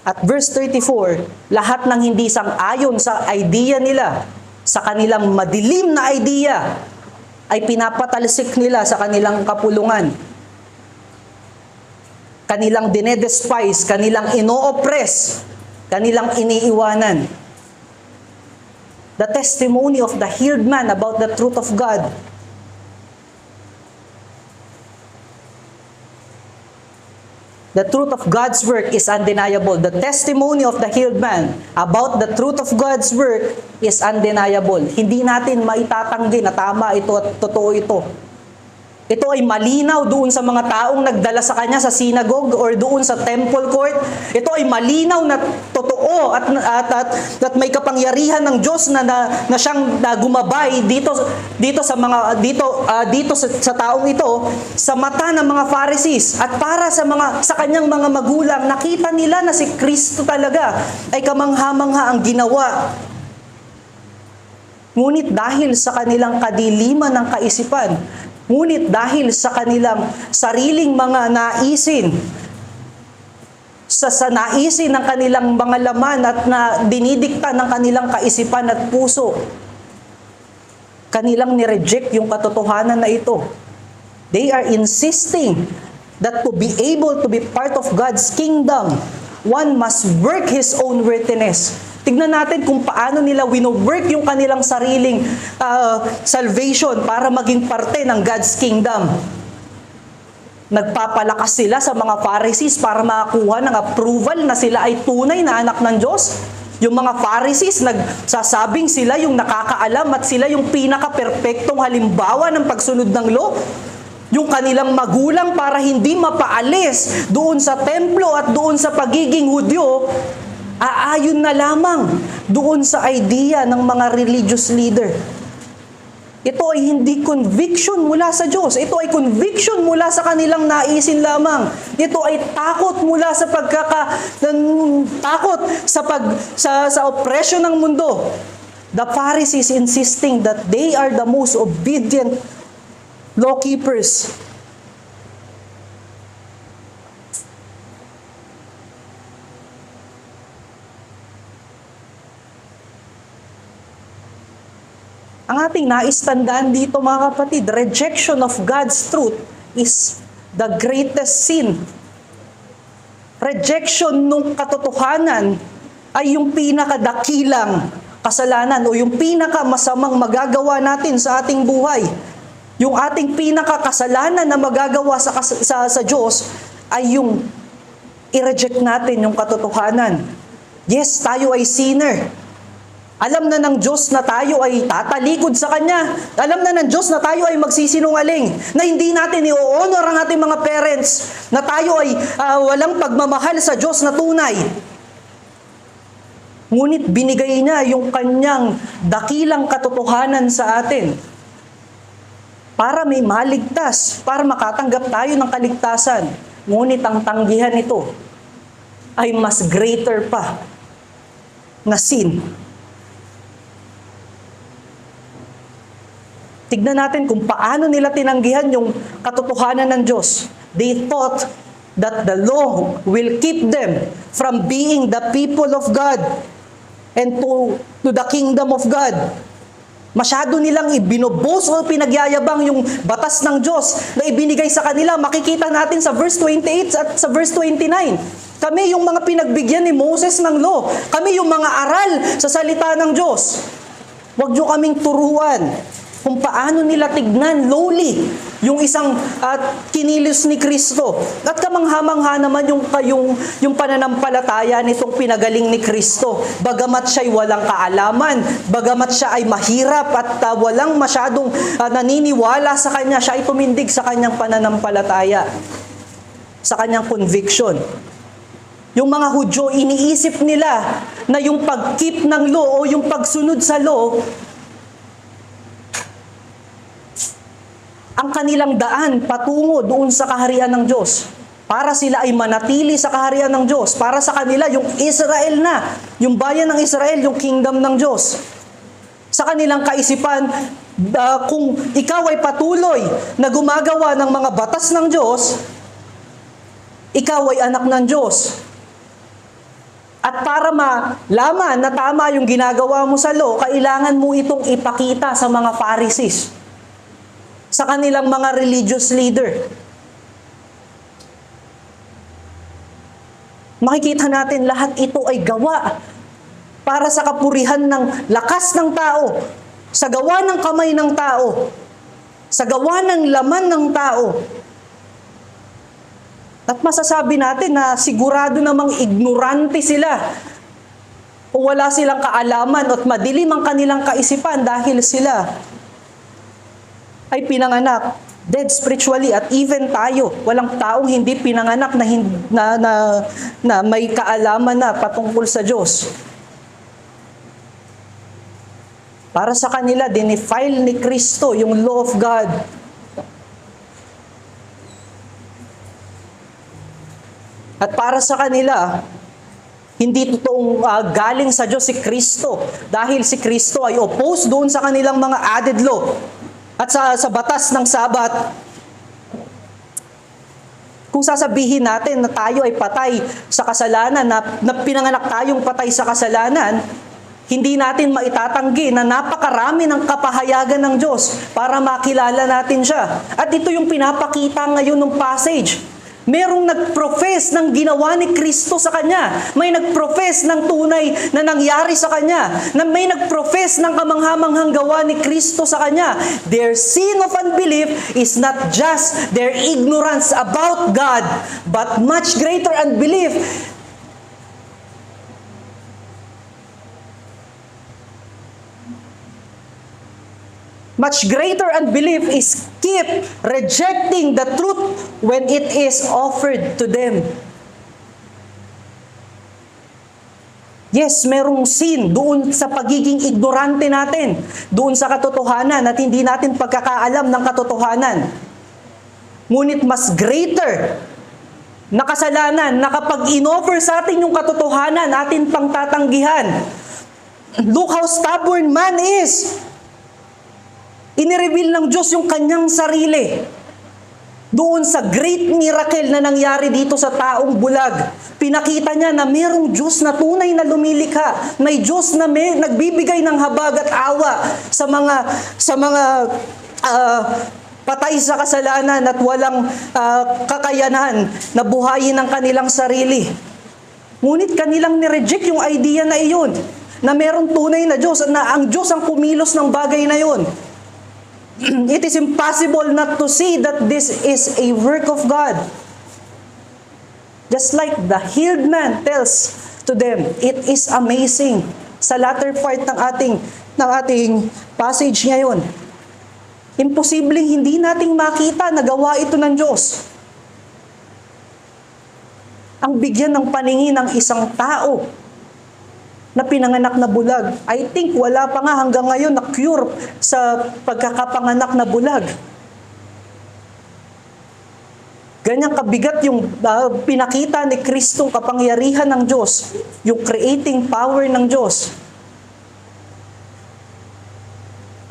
Speaker 1: At verse 34, lahat ng hindi sang-ayon sa idea nila, sa kanilang madilim na idea, ay pinapatalsik nila sa kanilang kapulungan. Kanilang dinedespise, kanilang ino-oppress, kanilang iniiwanan. The testimony of the healed man about the truth of God. The truth of God's work is undeniable. The testimony of the healed man about the truth of God's work is undeniable. Hindi natin maitatanggi na tama ito at totoo ito. Ito ay malinaw doon sa mga taong nagdala sa kanya sa synagogue or doon sa temple court. Ito ay malinaw na totoo at may kapangyarihan ng Diyos na siyang gumabay dito sa taong ito sa mata ng mga Pharisees at para sa kanyang mga magulang. Nakita nila na si Kristo talaga ay kamangha-mangha ang ginawa. Ngunit dahil sa kanilang kadiliman ng kaisipan, ngunit dahil sa kanilang sariling mga naisin, sa naisin ng kanilang mga laman at na dinidikta ng kanilang kaisipan at puso, kanilang nireject yung katotohanan na ito. They are insisting that to be able to be part of God's kingdom, one must work his own worthiness. Tignan natin kung paano nila wino-work yung kanilang sariling salvation para maging parte ng God's kingdom. Nagpapalakas sila sa mga Pharisees para makakuha ng approval na sila ay tunay na anak ng Diyos. Yung mga Pharisees, nagsasabing sila yung nakakaalam at sila yung pinaka-perpektong halimbawa ng pagsunod ng law. Yung kanilang magulang para hindi mapaalis doon sa templo at doon sa pagiging Hudyo, aayon na lamang doon sa idea ng mga religious leader. Ito ay hindi conviction mula sa Diyos. Ito ay conviction mula sa kanilang naisin lamang. Ito ay takot mula sa takot sa oppression ng mundo. The Pharisees insisting that they are the most obedient law keepers. Ang ating naistandaan dito mga kapatid, rejection of God's truth is the greatest sin. Rejection ng katotohanan ay yung pinakadakilang kasalanan o yung pinakamasamang magagawa natin sa ating buhay. Yung ating pinakakasalanan na magagawa sa Diyos ay yung i-reject natin yung katotohanan. Yes, tayo ay sinner. Alam na ng Diyos na tayo ay tatalikod sa Kanya. Alam na ng Diyos na tayo ay magsisinungaling. Na hindi natin i-honor ang ating mga parents. Na tayo ay walang pagmamahal sa Diyos na tunay. Ngunit binigay niya yung Kanyang dakilang katotohanan sa atin. Para may maligtas. Para makatanggap tayo ng kaligtasan. Ngunit ang tanggihan nito ay mas greater pa na sin. Tignan natin kung paano nila tinanggihan yung katotohanan ng Diyos. They thought that the law will keep them from being the people of God and to the kingdom of God. Masyado nilang ibinobos o pinagyayabang yung batas ng Diyos na ibinigay sa kanila. Makikita natin sa verse 28 at sa verse 29. Kami yung mga pinagbigyan ni Moses ng law. Kami yung mga aral sa salita ng Diyos. Huwag nyo kaming turuan kung paano nila tignan lowly yung isang kinilos ni Kristo. At kamangha-mangha naman yung pananampalataya nitong pinagaling ni Kristo. Bagamat siya'y walang kaalaman, bagamat siya ay mahirap at walang masyadong naniniwala sa kanya, siya ay tumindig sa kanyang pananampalataya, sa kanyang conviction. Yung mga Hudyo, iniisip nila na yung pag-keep ng law o yung pagsunod sa law ang kanilang daan patungo doon sa kaharian ng Diyos. Para sila ay manatili sa kaharian ng Diyos. Para sa kanila, yung Israel na, yung bayan ng Israel, yung kingdom ng Diyos. Sa kanilang kaisipan, kung ikaw ay patuloy na gumagawa ng mga batas ng Diyos, ikaw ay anak ng Diyos. At para malaman na tama yung ginagawa mo sa law, kailangan mo itong ipakita sa mga Pharisees, sa kanilang mga religious leader. Makikita natin lahat ito ay gawa para sa kapurihan ng lakas ng tao, sa gawa ng kamay ng tao, sa gawa ng laman ng tao. At masasabi natin na sigurado namang ignorante sila o wala silang kaalaman at madilim ang kanilang kaisipan dahil sila ay pinanganak Dead spiritually, at even tayo, walang taong hindi pinanganak na may kaalaman na patungkol sa Diyos. Para sa kanila, dinefile ni Kristo yung law of God. At para sa kanila, hindi totoong galing sa Diyos si Kristo, dahil si Kristo ay opposed doon sa kanilang mga added law at sa batas ng Sabat. Kung sasabihin natin na tayo ay patay sa kasalanan, na pinanganak tayong patay sa kasalanan, hindi natin maitatanggi na napakarami ng kapahayagan ng Diyos para makilala natin siya. At ito yung pinapakita ngayon ng passage. Merong nag-profess ng ginawa ni Kristo sa Kanya. May nag-profess ng tunay na nangyari sa Kanya. Na may nag-profess ng kamanghamanghang gawa ni Kristo sa Kanya. Their sin of unbelief is not just their ignorance about God, but much greater unbelief. Much greater unbelief is keep rejecting the truth when it is offered to them. Yes, merong sin doon sa pagiging ignorante natin, doon sa katotohanan at hindi natin pagkakaalam ng katotohanan. Ngunit mas greater na kasalanan na kapag in-offer sa atin yung katotohanan, atin pang tatanggihan. Look how stubborn man is. Inireveal ng Diyos yung kanyang sarili doon sa great miracle na nangyari dito sa taong bulag. Pinakita niya na mayroong Diyos na tunay na lumilikha. May Diyos na nagbibigay ng habag at awa sa mga patay sa kasalanan at walang kakayanan na buhayin ang kanilang sarili. Ngunit kanilang nireject yung idea na iyon, na mayroong tunay na Diyos, na ang Diyos ang kumilos ng bagay na iyon. It is impossible not to see that this is a work of God. Just like the healed man tells to them, it is amazing. Sa latter part ng ating passage ngayon, imposibleng hindi nating makita na gawa ito ng Diyos. Ang bigyan ng paningin ng isang tao na pinanganak na bulag. I think wala pa nga hanggang ngayon na cure sa pagkakapanganak na bulag. Ganyang kabigat yung pinakita ni Kristong kapangyarihan ng Diyos, yung creating power ng Diyos.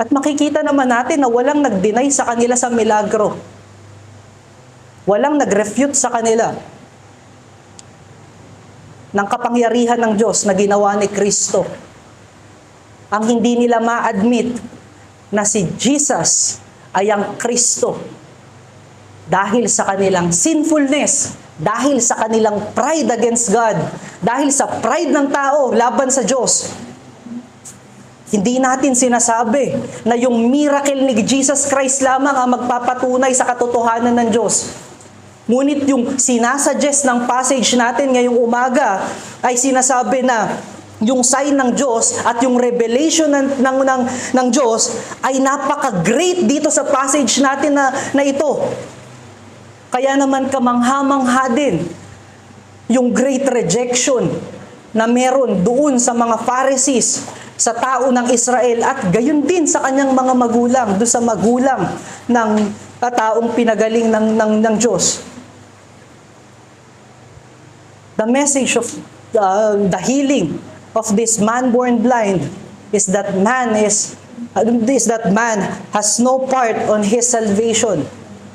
Speaker 1: At makikita naman natin na walang nag-deny sa kanila sa milagro. Walang nag-refute sa kanila ng kapangyarihan ng Diyos na ginawa ni Kristo. Ang hindi nila ma-admit na si Jesus ay ang Kristo dahil sa kanilang sinfulness, dahil sa kanilang pride against God, dahil sa pride ng tao laban sa Diyos. Hindi natin sinasabi na yung miracle ni Jesus Christ lamang ang magpapatunay sa katotohanan ng Diyos. Ngunit yung sinasuggest ng passage natin ngayong umaga ay sinasabi na yung sign ng Diyos at yung revelation ng Diyos ay napaka-great dito sa passage natin na ito. Kaya naman kamangha-mangha din yung great rejection na meron doon sa mga Pharisees, sa tao ng Israel, at gayon din sa kanyang mga magulang, doon sa magulang ng taong pinagaling ng Diyos. The message of the healing of this man born blind is that man has no part on his salvation.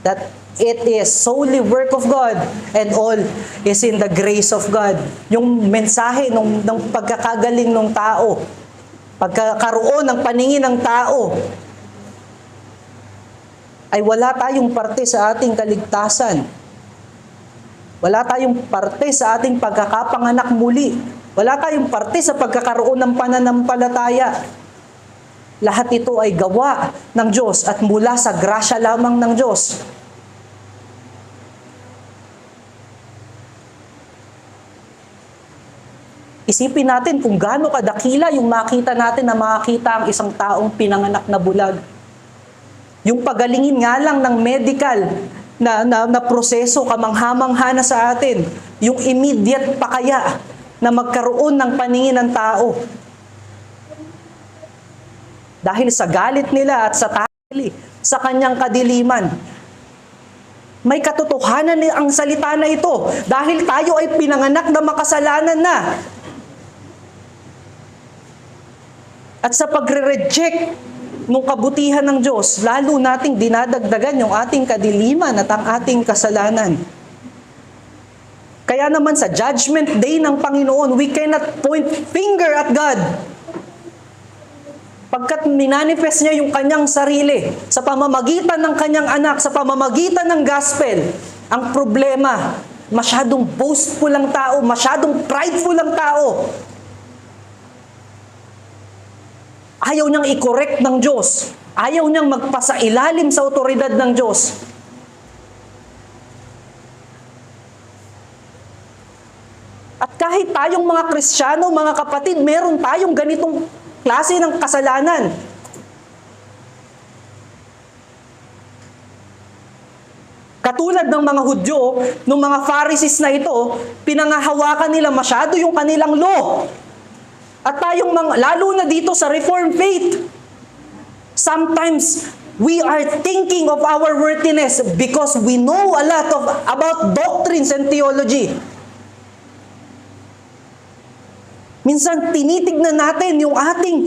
Speaker 1: That it is solely work of God and all is in the grace of God. Yung mensahe ng pagkakagaling ng tao, pagkakaroon ng paningin ng tao, ay wala tayong parte sa ating kaligtasan. Wala tayong parte sa ating pagkakapanganak muli. Wala tayong parte sa pagkakaroon ng pananampalataya. Lahat ito ay gawa ng Diyos at mula sa grasya lamang ng Diyos. Isipin natin kung gaano kadakila yung makita natin na makakita ang isang taong pinanganak na bulag. Yung pagalingin nga lang ng medical na proseso, kamangha-mangha na sa atin. Yung immediate pa kaya na magkaroon ng paningin ng tao. Dahil sa galit nila at sa tali, sa kanyang kadiliman. May katotohanan ang salita na ito dahil tayo ay pinanganak na makasalanan na. At sa pagre-reject ng kabutihan ng Diyos, lalo nating dinadagdagan yung ating kadiliman at ang ating kasalanan. Kaya naman sa Judgment Day ng Panginoon, we cannot point finger at God. Pagkat minanifest niya yung kanyang sarili sa pamamagitan ng kanyang anak, sa pamamagitan ng gospel, ang problema, masyadong boastful ang tao, masyadong prideful ang tao. Ayaw niyang i-correct ng Diyos. Ayaw niyang magpasailalim sa otoridad ng Diyos. At kahit tayong mga Kristiyano, mga kapatid, meron tayong ganitong klase ng kasalanan. Katulad ng mga Hudyo, ng mga Pharisees na ito, pinangahawakan nila masyado yung kanilang law. At tayong lalo na dito sa Reformed faith, sometimes we are thinking of our worthiness because we know a lot about doctrines and theology. Minsan tinitignan natin yung ating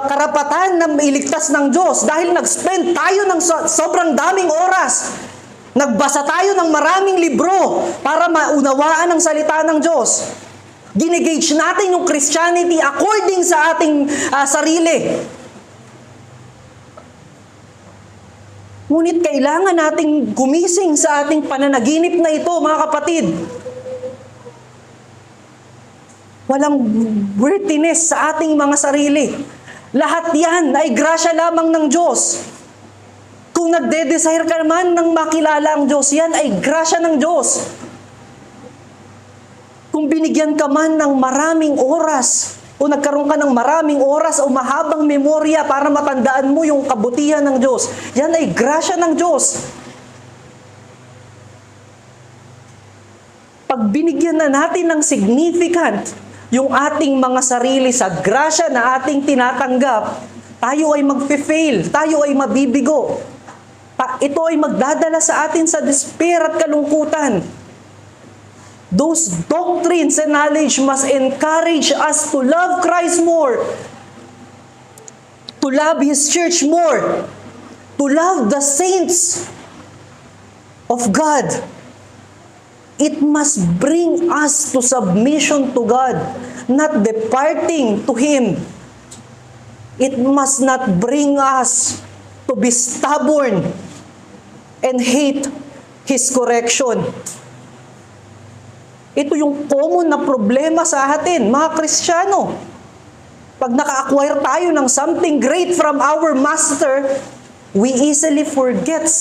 Speaker 1: karapatan na iligtas ng Diyos dahil nag-spend tayo ng sobrang daming oras. Nagbasa tayo ng maraming libro para maunawaan ang salita ng Diyos. Ginigage natin yung Christianity according sa ating sarili. Ngunit kailangan nating gumising sa ating pananaginip na ito, mga kapatid. Walang worthiness sa ating mga sarili. Lahat yan ay grasya lamang ng Diyos. Kung nagde-desire ka man ng makilala ang Diyos, yan ay grasya ng Diyos. Kung binigyan ka man ng maraming oras, o nagkaroon ka ng maraming oras o mahabang memorya para matandaan mo yung kabutihan ng Diyos, yan ay grasya ng Diyos. Pag binigyan na natin ng significant yung ating mga sarili sa grasya na ating tinatanggap, tayo ay magfe-fail, tayo ay mabibigo. Ito ay magdadala sa atin sa despair at kalungkutan. Those doctrines and knowledge must encourage us to love Christ more, to love His church more, to love the saints of God. It must bring us to submission to God, not departing to Him. It must not bring us to be stubborn and hate His correction. Ito yung common na problema sa atin, mga Kristiyano. Pag naka-acquire tayo ng something great from our Master, we easily forgot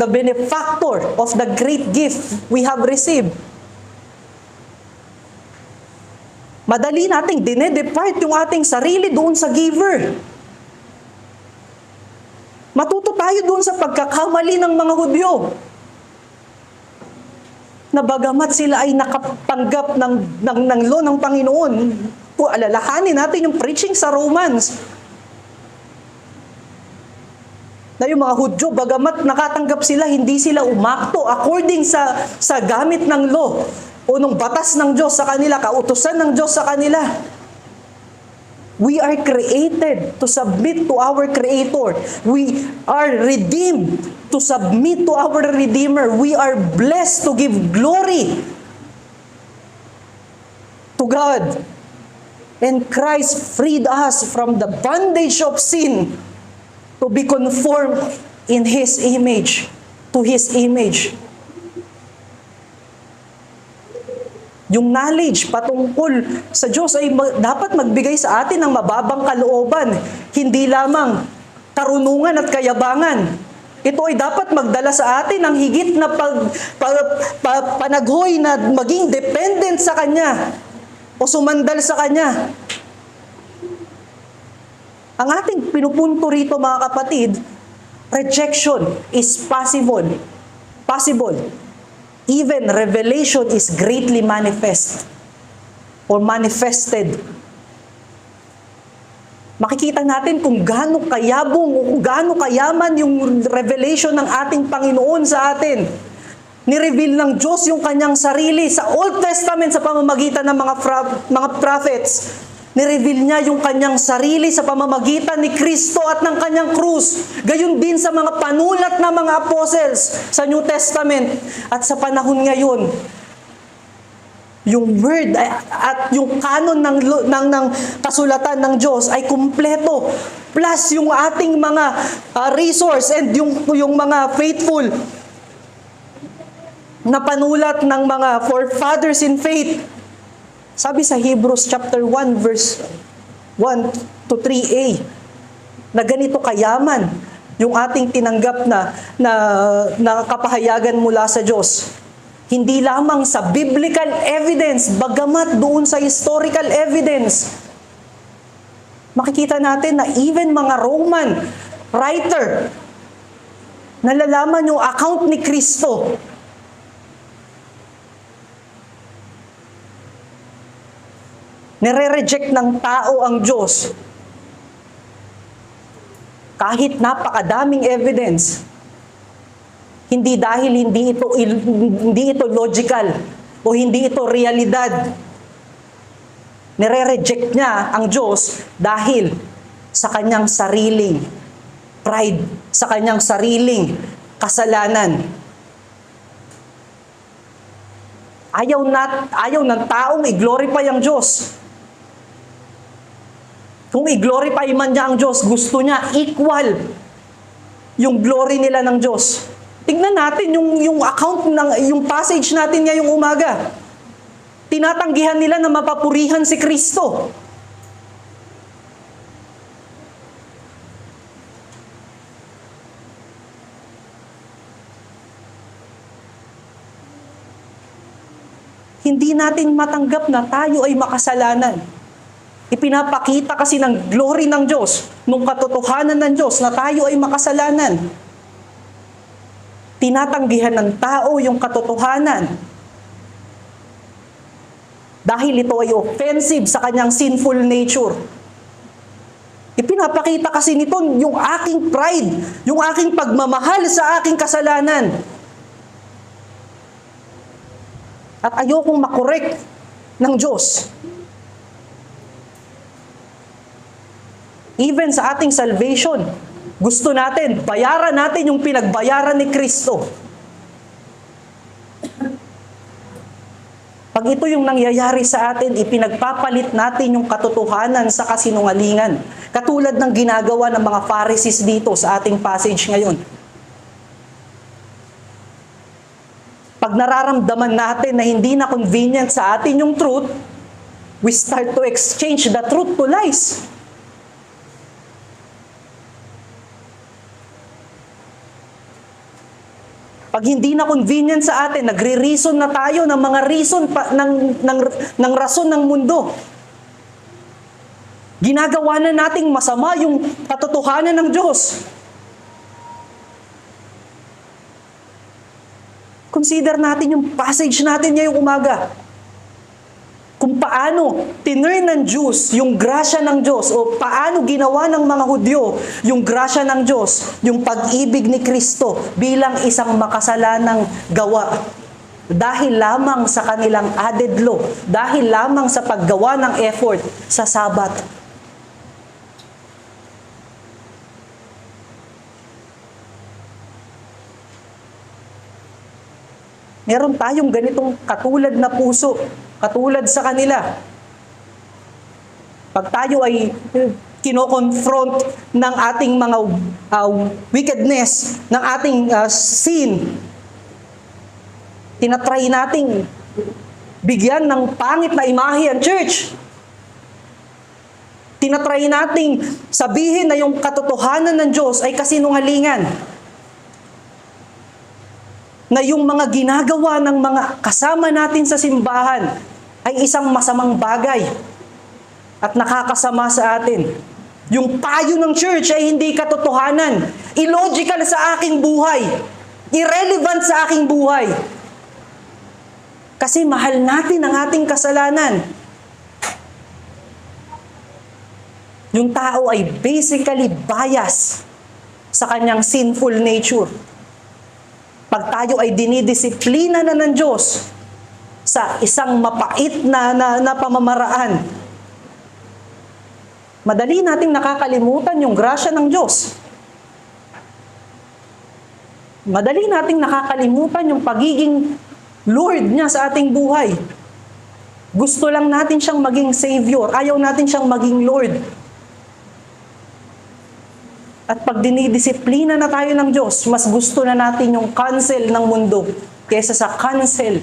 Speaker 1: the benefactor of the great gift we have received. Madali nating dinedepart yung ating sarili doon sa giver. Matuto tayo doon sa pagkakamali ng mga Hudyo. Na bagamat sila ay nakatanggap ng law ng Panginoon, alalahanin natin yung preaching sa Romans. Na yung mga Hudyo, bagamat nakatanggap sila, hindi sila umakto according sa gamit ng law o ng batas ng Diyos sa kanila, kautusan ng Diyos sa kanila. We are created to submit to our Creator. We are redeemed to submit to our Redeemer. We are blessed to give glory to God. And Christ freed us from the bondage of sin to be conformed in His image, to His image. Yung knowledge patungkol sa Diyos ay dapat magbigay sa atin ng mababang kalooban, hindi lamang karunungan at kayabangan. Ito ay dapat magdala sa atin ng higit na panaghoy na maging dependent sa Kanya o sumandal sa Kanya. Ang ating pinupunto rito mga kapatid, rejection is possible. Possible. Even revelation is greatly manifest or manifested. Makikita natin kung gaano kayabong o kung gaano kayaman yung revelation ng ating Panginoon sa atin. Nireveal ng Diyos yung kanyang sarili sa Old Testament sa pamamagitan ng mga prophets. Nireveal niya yung kanyang sarili sa pamamagitan ni Kristo at ng kanyang krus. Gayon din sa mga panulat ng mga apostles sa New Testament at sa panahon ngayon. Yung word at yung canon ng kasulatan ng Diyos ay kumpleto. Plus yung ating mga resource and yung mga faithful na panulat ng mga forefathers in faith. Sabi sa Hebrews chapter 1 verse 1 to 3a na ganito kayaman yung ating tinanggap na kapahayagan mula sa Diyos. Hindi lamang sa biblical evidence, bagamat doon sa historical evidence. Makikita natin na even mga Roman writer, nalalaman yung account ni Kristo. Nire-reject ng tao ang Diyos. Kahit napakadaming evidence. Hindi dahil hindi ito logical o hindi ito realidad. Nire-reject niya ang Diyos dahil sa kanyang sariling pride, sa kanyang sariling kasalanan. Ayaw ng taong i-glorify ang Diyos. Kung i-glorify man niya ang Diyos, gusto niya equal yung glory nila ng Diyos. Tingnan natin yung account yung passage natin ngayong umaga. Tinatanggihan nila na mapapurihan si Kristo. Hindi natin matanggap na tayo ay makasalanan. Ipinapakita kasi ng glory ng Diyos, nung katotohanan ng Diyos na tayo ay makasalanan. Tinatanggihan ng tao yung katotohanan. Dahil ito ay offensive sa kanyang sinful nature. Ipinapakita kasi nito yung aking pride, yung aking pagmamahal sa aking kasalanan. At ayokong makorek ng Diyos. Even sa ating salvation, gusto natin, bayaran natin yung pinagbayaran ni Kristo. Pag ito yung nangyayari sa atin, ipinagpapalit natin yung katotohanan sa kasinungalingan. Katulad ng ginagawa ng mga Pharisees dito sa ating passage ngayon. Pag nararamdaman natin na hindi na convenient sa atin yung truth, we start to exchange the truth to lies. Pag hindi na convenient sa atin, nagre-reason na tayo ng mga reason ng rason ng mundo. Ginagawa na nating masama yung katotohanan ng Diyos. Consider natin yung passage natin ngayong umaga. Kung paano tinurn ng Diyos yung grasya ng Diyos o paano ginawa ng mga Hudyo yung grasya ng Diyos, yung pag-ibig ni Kristo bilang isang makasalanang gawa. Dahil lamang sa kanilang added law, dahil lamang sa paggawa ng effort sa Sabat. Meron tayong ganitong katulad na puso, katulad sa kanila. Pag tayo ay kino-confront ng ating mga wickedness, ng ating sin, tinatry nating bigyan ng pangit na imahe ang church. Tinatry nating sabihin na yung katotohanan ng Diyos ay kasinungalingan. Na yung mga ginagawa ng mga kasama natin sa simbahan ay isang masamang bagay at nakakasama sa atin. Yung payo ng church ay hindi katotohanan. Illogical sa aking buhay. Irrelevant sa aking buhay. Kasi mahal natin ang ating kasalanan. Yung tao ay basically bias sa kanyang sinful nature. Pag tayo ay dinidisiplina na ng Diyos sa isang mapait na pamamaraan, madali nating nakakalimutan yung grasya ng Diyos. Madali nating nakakalimutan yung pagiging Lord niya sa ating buhay. Gusto lang natin siyang maging Savior. Ayaw natin siyang maging Lord. At pag dinidisiplina na tayo ng Diyos, mas gusto na natin yung counsel ng mundo kaysa sa counsel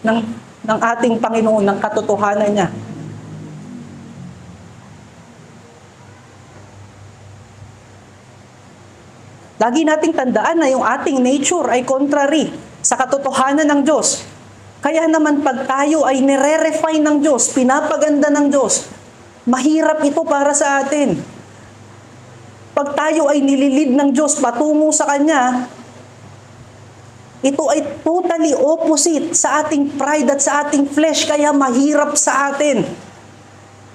Speaker 1: ng ating Panginoon, ng katotohanan niya. Lagi nating tandaan na yung ating nature ay contrary sa katotohanan ng Diyos. Kaya naman pag tayo ay nire-refine ng Diyos, pinapaganda ng Diyos, mahirap ito para sa atin. Pag tayo ay nililid ng Diyos patungo sa Kanya, ito ay totally opposite sa ating pride at sa ating flesh, kaya mahirap sa atin.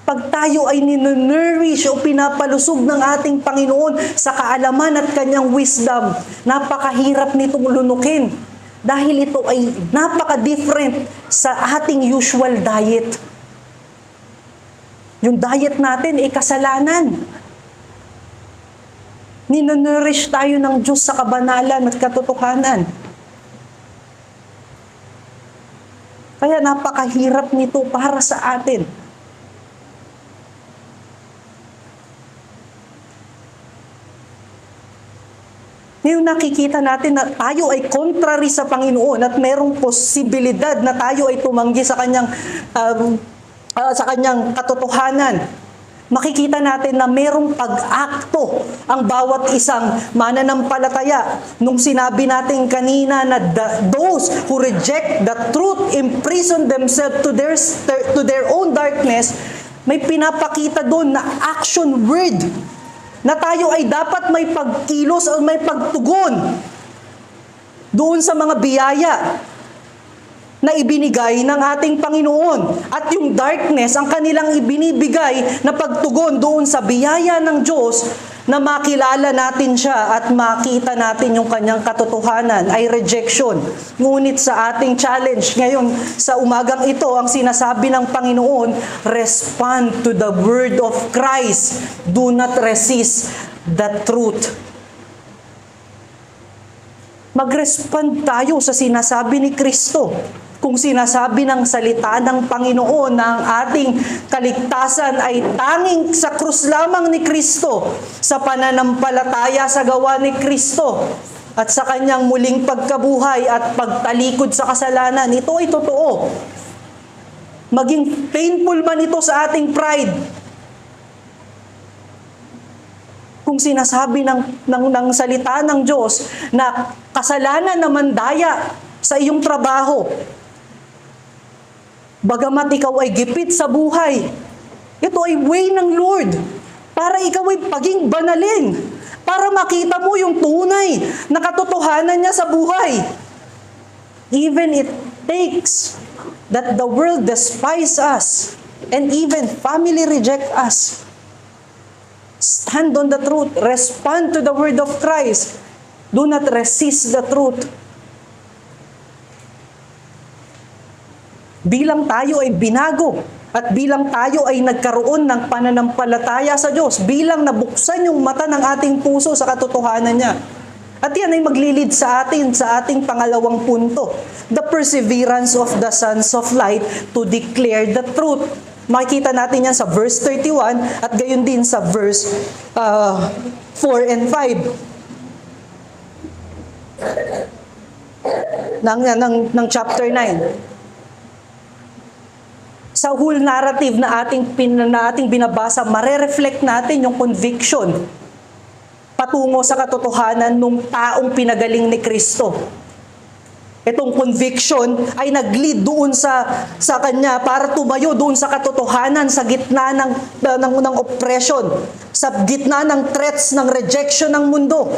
Speaker 1: Pag tayo ay ninonourish o pinapalusog ng ating Panginoon sa kaalaman at Kanyang wisdom, napakahirap nitong lunukin. Dahil ito ay napaka-different sa ating usual diet. Yung diet natin ay kasalanan. Ninonourish tayo ng Diyos sa kabanalan at katotohanan. Kaya napakahirap nito para sa atin. Ngayon nakikita natin na tayo ay contrary sa Panginoon at merong posibilidad na tayo ay tumanggi sa kanyang katotohanan. Makikita natin na merong pag-akto ang bawat isang mananampalataya. Nung sinabi natin kanina na those who reject the truth imprison themselves to their own darkness, may pinapakita doon na action word na tayo ay dapat may pagkilos o may pagtugon doon sa mga biyaya na ibinigay ng ating Panginoon. At yung darkness, ang kanilang ibinibigay na pagtugon doon sa biyaya ng Diyos na makilala natin siya at makita natin yung kanyang katotohanan ay rejection. Ngunit sa ating challenge ngayon, sa umagang ito, ang sinasabi ng Panginoon, respond to the word of Christ. Do not resist the truth. Mag-respond tayo sa sinasabi ni Kristo. Kung sinasabi ng salita ng Panginoon na ang ating kaligtasan ay tanging sa krus lamang ni Kristo, sa pananampalataya sa gawa ni Kristo, at sa kanyang muling pagkabuhay at pagtalikod sa kasalanan, ito ay totoo. Maging painful man ito sa ating pride, kung sinasabi ng salita ng Diyos na kasalanan na mandaya sa iyong trabaho, bagamat ikaw ay gipit sa buhay, ito ay way ng Lord para ikaw ay paging banalin, para makita mo yung tunay na katotohanan niya sa buhay. Even it takes that the world despise us and even family reject us. Stand on the truth. Respond to the word of Christ. Do not resist the truth. Bilang tayo ay binago at bilang tayo ay nagkaroon ng pananampalataya sa Diyos, bilang nabuksan yung mata ng ating puso sa katotohanan niya. At yan ay maglilid sa atin sa ating pangalawang punto, the perseverance of the sons of light to declare the truth. Makikita natin yan sa verse 31 at gayon din sa verse 4 and 5 ng chapter 9. Sa whole narrative na ating binabasa, marereflect natin yung conviction patungo sa katotohanan ng taong pinagaling ni Kristo. Itong conviction ay nag-lead doon sa kanya para tumayo doon sa katotohanan sa gitna ng oppression, sa gitna ng threats ng rejection ng mundo.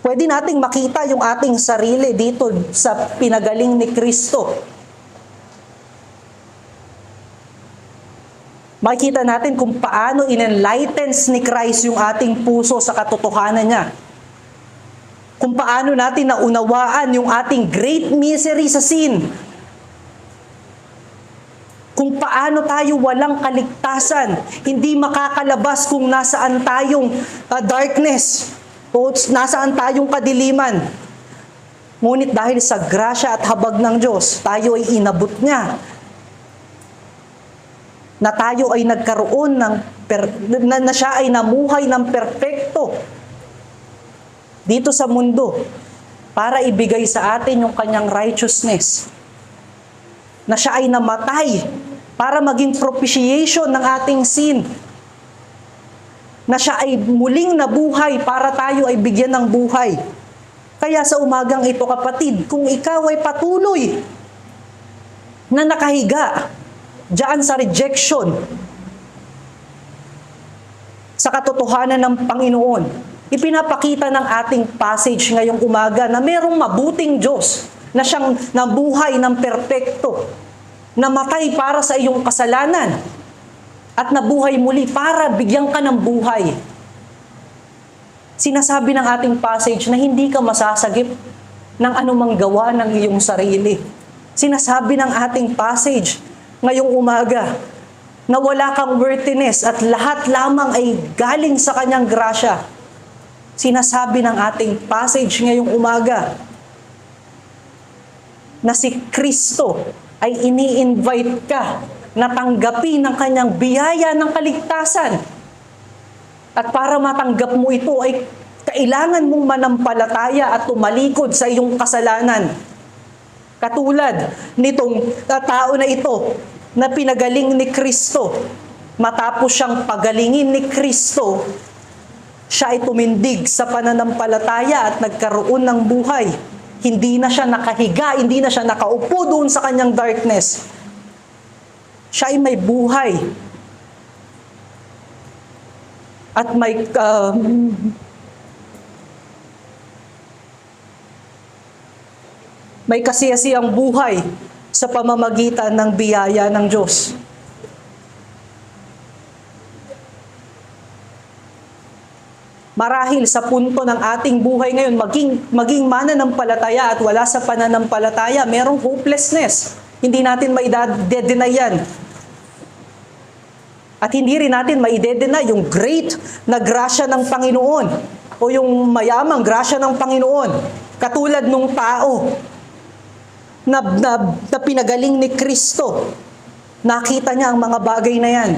Speaker 1: Pwede nating makita yung ating sarili dito sa pinagaling ni Kristo. Makikita natin kung paano in-enlightens ni Christ yung ating puso sa katotohanan niya. Kung paano natin naunawaan yung ating great misery sa sin. Kung paano tayo walang kaligtasan, hindi makakalabas kung nasaan tayong darkness o nasaan tayong kadiliman. Ngunit dahil sa grasya at habag ng Diyos, tayo ay inabot niya. Na tayo ay nagkaroon na siya ay namuhay ng perpekto dito sa mundo para ibigay sa atin yung kanyang righteousness. Na siya ay namatay para maging propitiation ng ating sin. Na siya ay muling nabuhay para tayo ay bigyan ng buhay. Kaya sa umagang ito, kapatid, kung ikaw ay patuloy na nakahiga diyan sa rejection sa katotohanan ng Panginoon, ipinapakita ng ating passage ngayong umaga na merong mabuting Diyos na siyang nabuhay ng perpekto, namatay para sa iyong kasalanan, at nabuhay muli para bigyan ka ng buhay. Sinasabi ng ating passage na hindi ka masasagip ng anumang gawa ng iyong sarili. Sinasabi ng ating passage ngayong umaga na wala kang worthiness at lahat lamang ay galing sa kanyang grasya. Sinasabi ng ating passage ngayong umaga na si Kristo ay ini-invite ka na tanggapin ang kanyang biyaya ng kaligtasan. At para matanggap mo ito ay kailangan mong manampalataya at tumalikod sa iyong kasalanan. Katulad nitong tao na ito na pinagaling ni Kristo. Matapos siyang pagalingin ni Kristo, siya ay tumindig sa pananampalataya at nagkaroon ng buhay. Hindi na siya nakahiga, hindi na siya nakaupo doon sa kanyang darkness. Siya ay may buhay. At may kasiyasiyang buhay sa pamamagitan ng biyaya ng Diyos. Marahil sa punto ng ating buhay ngayon, maging mananampalataya at wala sa pananampalataya, merong hopelessness. Hindi natin maide-deny yan. At hindi rin natin maide-deny yung great na grasya ng Panginoon o yung mayamang grasya ng Panginoon. Katulad nung tao na pinagaling ni Kristo. Nakita niya ang mga bagay na yan.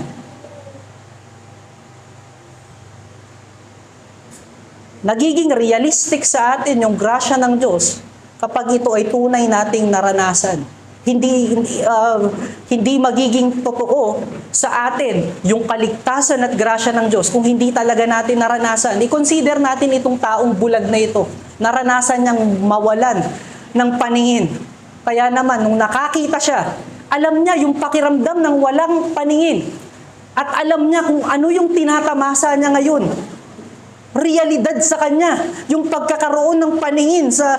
Speaker 1: Nagiging realistic sa atin yung grasya ng Diyos kapag ito ay tunay nating naranasan. Hindi magiging totoo sa atin yung kaligtasan at grasya ng Diyos kung hindi talaga natin naranasan. I-consider natin itong taong bulag na ito. Naranasan niyang mawalan ng paningin. Kaya naman, nung nakakita siya, alam niya yung pakiramdam ng walang paningin. At alam niya kung ano yung tinatamasa niya ngayon. Realidad sa kanya, yung pagkakaroon ng paningin sa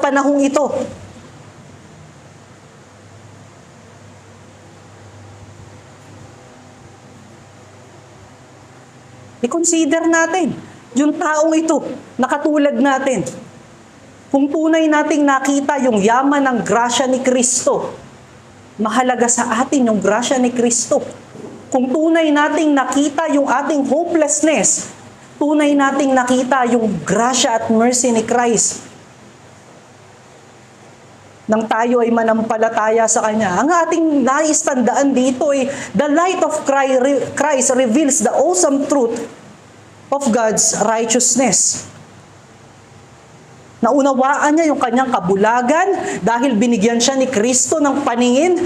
Speaker 1: panahong ito. I-consider natin yung taong ito, nakatulad natin. Kung tunay nating nakita yung yaman ng grasya ni Kristo, mahalaga sa atin yung grasya ni Kristo. Kung tunay nating nakita yung ating hopelessness, tunay nating nakita yung grasya at mercy ni Christ, nang tayo ay manampalataya sa Kanya. Ang ating nais tandaan dito ay the light of Christ reveals the awesome truth of God's righteousness. Naunawaan niya yung kanyang kabulagan dahil binigyan siya ni Kristo ng paningin.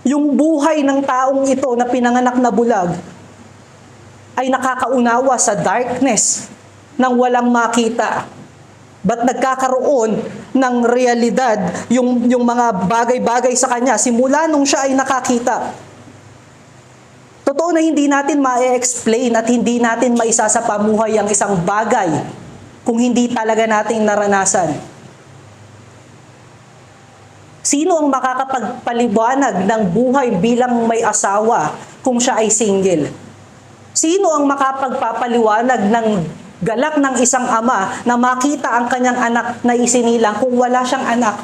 Speaker 1: Yung buhay ng taong ito na pinanganak na bulag, ay nakakaunawa sa darkness nang walang makita. Ba't nagkakaroon ng realidad yung mga bagay-bagay sa kanya simula nung siya ay nakakita? Totoo na hindi natin ma-explain at hindi natin maisasapamuhay ang isang bagay kung hindi talaga nating naranasan. Sino ang makakapagpaliwanag ng buhay bilang may asawa kung siya ay single? Sino ang makapagpapaliwanag ng galak ng isang ama na makita ang kanyang anak na isinilang kung wala siyang anak?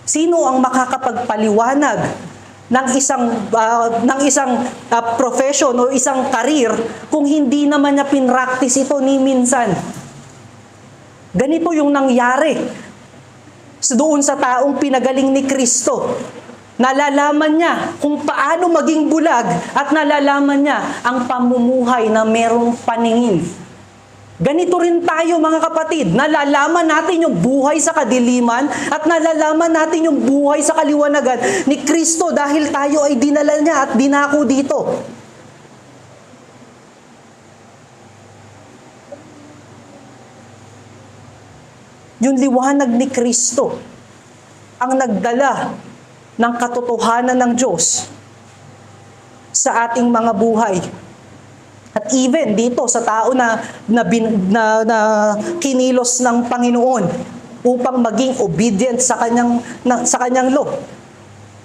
Speaker 1: Sino ang makakapagpaliwanag ng isang profession o isang career kung hindi naman niya pinractice ito ni minsan? Ganito yung nangyari doon sa taong pinagaling ni Kristo. Nalalaman niya kung paano maging bulag at nalalaman niya ang pamumuhay na merong paningin. Ganito rin tayo mga kapatid, nalalaman natin yung buhay sa kadiliman at nalalaman natin yung buhay sa kaliwanagan ni Kristo dahil tayo ay dinala niya at dinako dito. Yung liwanag ni Kristo ang nagdala ng katotohanan ng Diyos sa ating mga buhay. At even dito sa tao na kinilos ng Panginoon upang maging obedient sa kanyang law.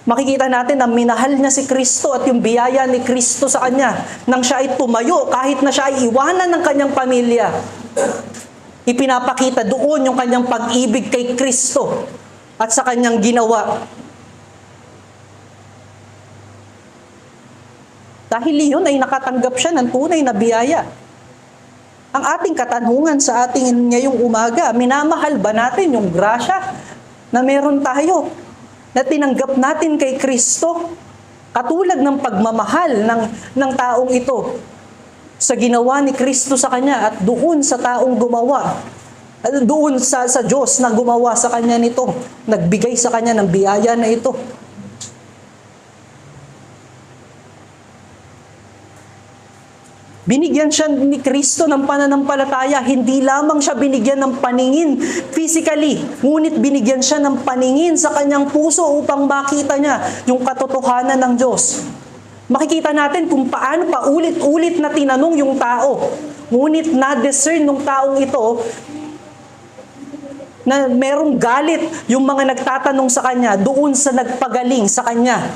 Speaker 1: Makikita natin na minahal niya si Kristo at yung biyaya ni Kristo sa kanya nang siya ay tumayo kahit na siya ay iwanan ng kanyang pamilya. Ipinapakita doon yung kanyang pag-ibig kay Kristo at sa kanyang ginawa. Dahil iyon ay nakatanggap siya ng tunay na biyaya. Ang ating katanungan sa ating ngayong umaga, minamahal ba natin yung grasya na meron tayo, na tinanggap natin kay Kristo? Katulad ng pagmamahal ng taong ito sa ginawa ni Kristo sa kanya at doon sa taong gumawa, doon sa Diyos na gumawa sa kanya nito, nagbigay sa kanya ng biyaya na ito. Binigyan siya ni Kristo ng pananampalataya, hindi lamang siya binigyan ng paningin physically, ngunit binigyan siya ng paningin sa kanyang puso upang makita niya yung katotohanan ng Diyos. Makikita natin kung paano pa ulit-ulit na tinanong yung tao, ngunit na-discern ng taong ito na merong galit yung mga nagtatanong sa kanya doon sa nagpagaling sa kanya.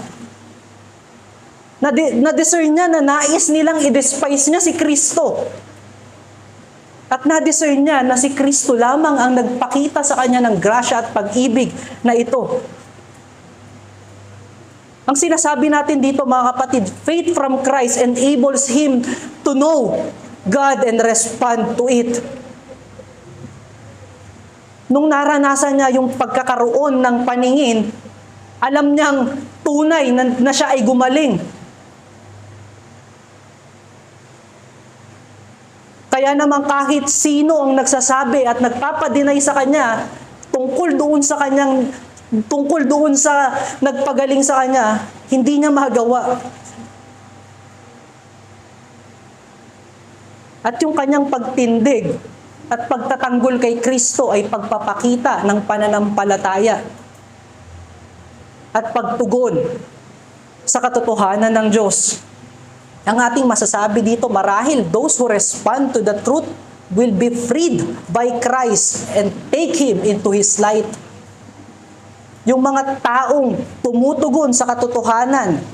Speaker 1: Na-discern niya na nais nilang i-despise niya si Kristo. At na-discern niya na si Kristo lamang ang nagpakita sa kanya ng grasya at pag-ibig na ito. Ang sinasabi natin dito mga kapatid, faith from Christ enables him to know God and respond to it. Nung naranasan niya yung pagkakaroon ng paningin, alam niyang tunay na siya ay gumaling. Kaya naman kahit sino ang nagsasabi at nagpapadinay sa kanya tungkol doon sa nagpagaling sa kanya, hindi niya magawa. At yung kanyang pagtindig at pagtatanggol kay Kristo ay pagpapakita ng pananampalataya at pagtugon sa katotohanan ng Diyos. Ang ating masasabi dito, marahil those who respond to the truth will be freed by Christ and take Him into His light. Yung mga taong tumutugon sa katotohanan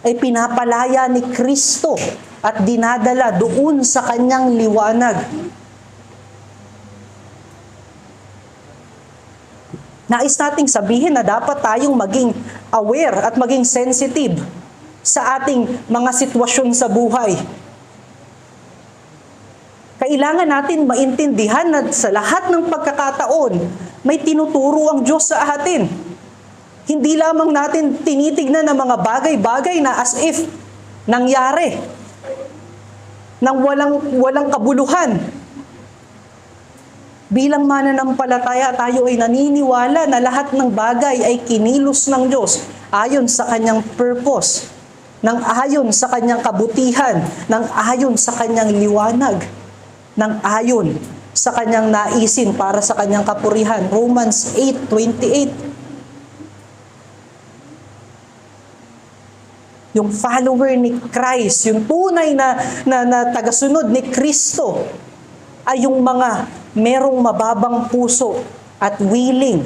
Speaker 1: ay pinapalaya ni Kristo at dinadala doon sa kanyang liwanag. Nais nating sabihin na dapat tayong maging aware at maging sensitive sa ating mga sitwasyon sa buhay. Kailangan natin maintindihan na sa lahat ng pagkakataon, may tinuturo ang Diyos sa atin. Hindi lamang natin tinitignan ng mga bagay-bagay na as if nangyari, nang walang kabuluhan. Bilang mananampalataya, tayo ay naniniwala na lahat ng bagay ay kinilos ng Diyos ayon sa kanyang purpose. ng ayon sa kanyang kabutihan, ng ayon sa kanyang liwanag, ng ayon sa kanyang naisin para sa kanyang kapurihan. Romans 8:28. Yung follower ni Christ, yung tunay na tagasunod ni Kristo, ay yung mga merong mababang puso at willing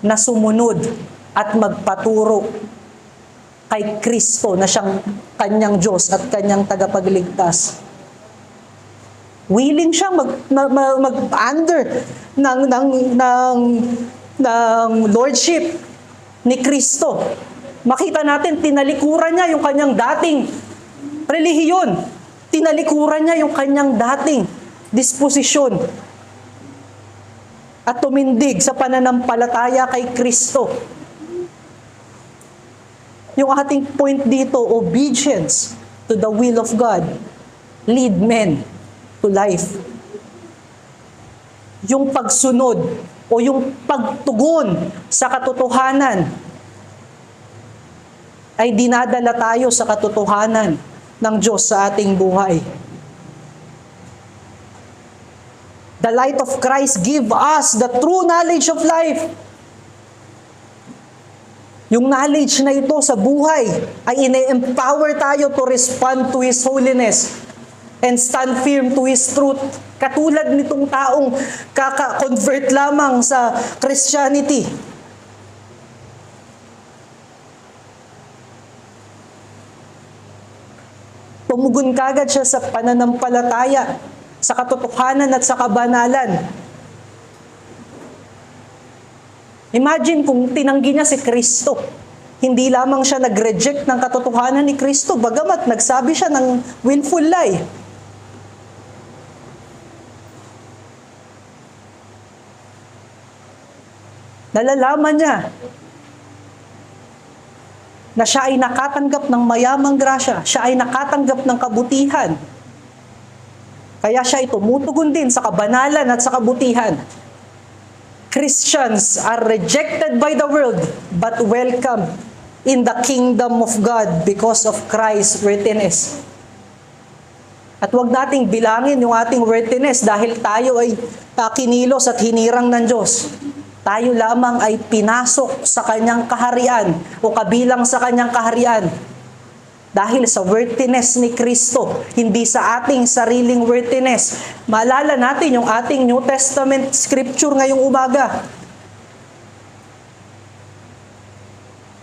Speaker 1: na sumunod at magpaturo kay Kristo na siyang kanyang Diyos at kanyang tagapagligtas. Willing siyang mag-under ng lordship ni Kristo. Makita natin, tinalikuran niya yung kanyang dating relihiyon. Tinalikuran niya yung kanyang dating disposisyon. At tumindig sa pananampalataya kay Kristo. Yung ating point dito, obedience to the will of God lead men to life. Yung pagsunod o yung pagtugon sa katotohanan ay dinadala tayo sa katotohanan ng Diyos sa ating buhay. The light of Christ give us the true knowledge of life. Yung knowledge na ito sa buhay ay ine-empower tayo to respond to His holiness and stand firm to His truth. Katulad nitong taong kaka-convert lamang sa Christianity. Tumugon kagad siya sa pananampalataya, sa katotohanan at sa kabanalan. Imagine kung tinanggi niya si Kristo. Hindi lamang siya nag-reject ng katotohanan ni Kristo, bagamat nagsabi siya ng willful lie. Nalalaman niya na siya ay nakatanggap ng mayamang grasya, siya ay nakatanggap ng kabutihan. Kaya siya ay tumutugon din sa kabanalan at sa kabutihan. Christians are rejected by the world, but welcome in the kingdom of God because of Christ's worthiness. At huwag nating bilangin yung ating worthiness dahil tayo ay kinilos at hinirang ng Diyos. Tayo lamang ay pinasok sa kanyang kaharian o kabilang sa kanyang kaharian dahil sa worthiness ni Kristo, hindi sa ating sariling worthiness. Maalala natin yung ating New Testament scripture ngayong umaga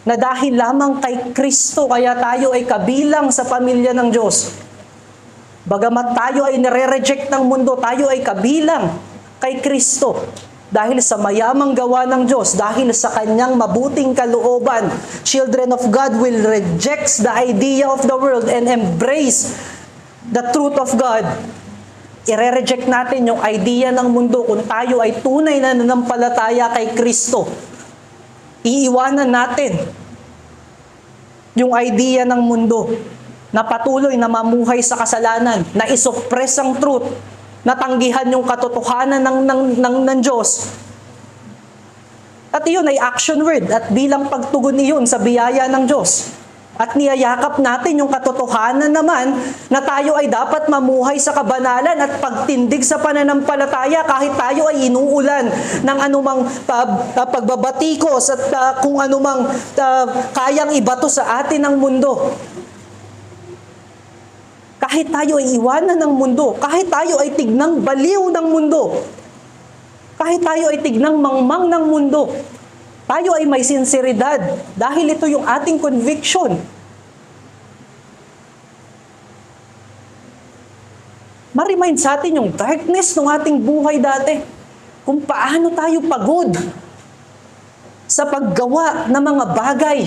Speaker 1: na dahil lamang kay Kristo kaya tayo ay kabilang sa pamilya ng Diyos. Bagamat tayo ay nire-reject ng mundo, tayo ay kabilang kay Kristo. Dahil sa mayamang gawa ng Diyos, dahil sa kanyang mabuting kalooban, children of God will reject the idea of the world and embrace the truth of God. I-reject natin yung idea ng mundo kung tayo ay tunay na nanampalataya kay Kristo. Iiwanan natin yung idea ng mundo na patuloy na mamuhay sa kasalanan, na isuppress ang truth, natanggihan yung katotohanan ng Diyos. At iyon ay action word at bilang pagtugon iyon sa biyaya ng Diyos. At niyayakap natin yung katotohanan naman na tayo ay dapat mamuhay sa kabanalan at pagtindig sa pananampalataya kahit tayo ay inuulan ng anumang pagbabatikos at kung anumang kayang ibato sa atin ng mundo. Kahit tayo ay iwanan ng mundo, kahit tayo ay tignang baliw ng mundo, kahit tayo ay tignang mangmang ng mundo, tayo ay may sinseridad dahil ito yung ating conviction. Ma-remind sa atin yung darkness ng ating buhay dati, kung paano tayo pagod sa paggawa ng mga bagay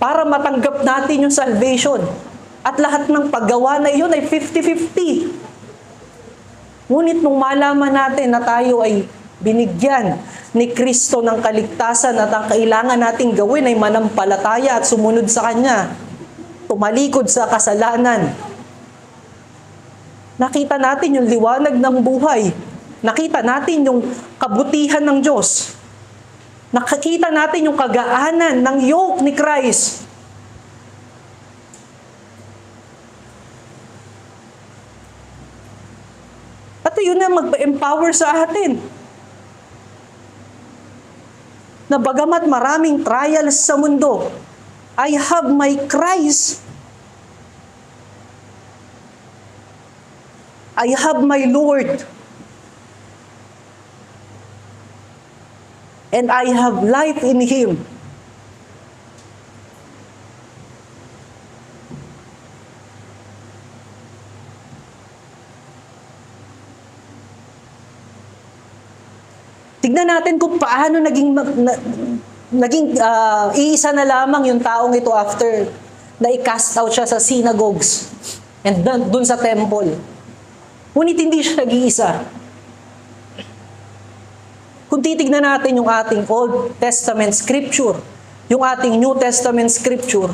Speaker 1: para matanggap natin yung salvation. At lahat ng paggawa na iyon ay 50-50. Ngunit nung malaman natin na tayo ay binigyan ni Kristo ng kaligtasan at ang kailangan nating gawin ay manampalataya at sumunod sa Kanya, tumalikod sa kasalanan, nakita natin yung liwanag ng buhay. Nakita natin yung kabutihan ng Diyos. Nakikita natin yung kagaanan ng yoke ni Christ. power sa atin. Na bagamat maraming trials sa mundo, I have my Christ. I have my Lord. And I have life in Him. Tignan natin kung paano naging iisa na lamang yung taong ito after na i-cast out siya sa synagogues and dun sa temple. Ngunit hindi siya nag-iisa. Kung titignan natin yung ating Old Testament Scripture, yung ating New Testament Scripture,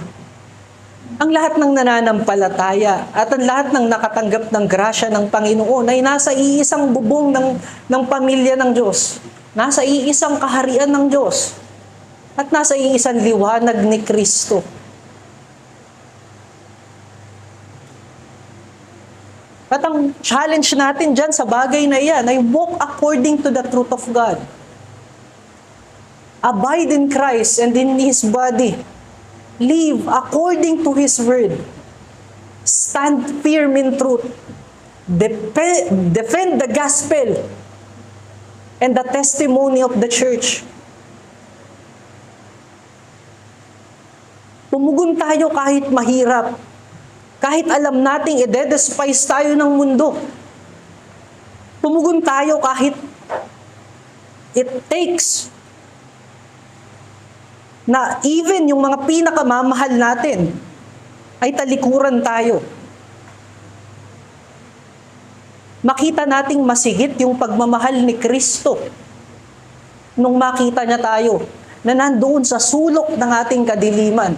Speaker 1: ang lahat ng nananampalataya at ang lahat ng nakatanggap ng grasya ng Panginoon ay nasa iisang bubong ng pamilya ng Diyos. Nasa iisang kaharian ng Diyos. At nasa iisang liwanag ni Kristo. At ang challenge natin dyan sa bagay na iyan ay walk according to the truth of God. Abide in Christ and in His body. Live according to His word. Stand firm in truth. Defend the gospel and the testimony of the church. Tumugon tayo kahit mahirap. Kahit alam nating i-despise tayo ng mundo. Tumugon tayo kahit it takes na even yung mga pinakamamahal natin ay talikuran tayo. Makita nating masigit yung pagmamahal ni Kristo nung makita niya tayo na nandoon sa sulok ng ating kadiliman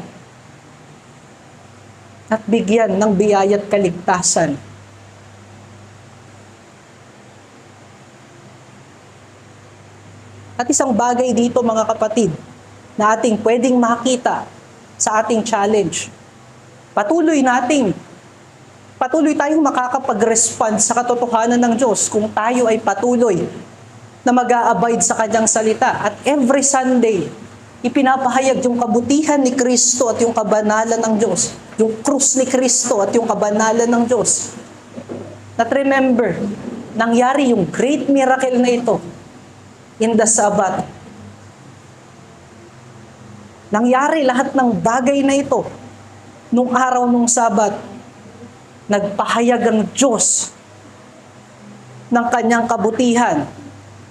Speaker 1: at bigyan ng biyaya at kaligtasan. At isang bagay dito mga kapatid na ating pwedeng makita sa ating challenge. Patuloy tayong makakapag-respond sa katotohanan ng Diyos kung tayo ay patuloy na mag-a-abide sa Kanyang salita. At every Sunday, ipinapahayag yung kabutihan ni Kristo at yung kabanalan ng Diyos. Yung krus ni Kristo at yung kabanalan ng Diyos. At remember, nangyari yung great miracle na ito in the Sabbath. Nangyari lahat ng bagay na ito nung araw ng Sabbath. Nagpahayag ang Diyos ng Kanyang kabutihan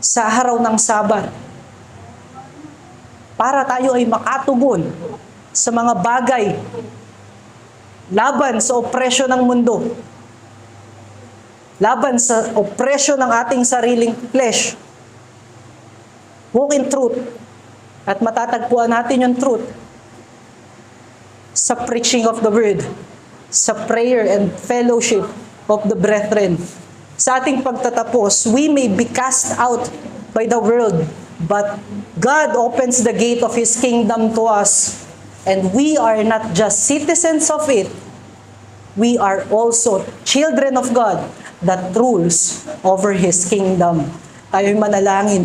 Speaker 1: sa araw ng Sabbath para tayo ay makatugon sa mga bagay laban sa opresyon ng mundo, laban sa opresyon ng ating sariling flesh. Walk in truth at matatagpuan natin yung truth sa preaching of the word, sa prayer and fellowship of the brethren. Sa ating pagtatapos, we may be cast out by the world, but God opens the gate of His kingdom to us, and we are not just citizens of it, we are also children of God that rules over His kingdom. Tayo'y manalangin.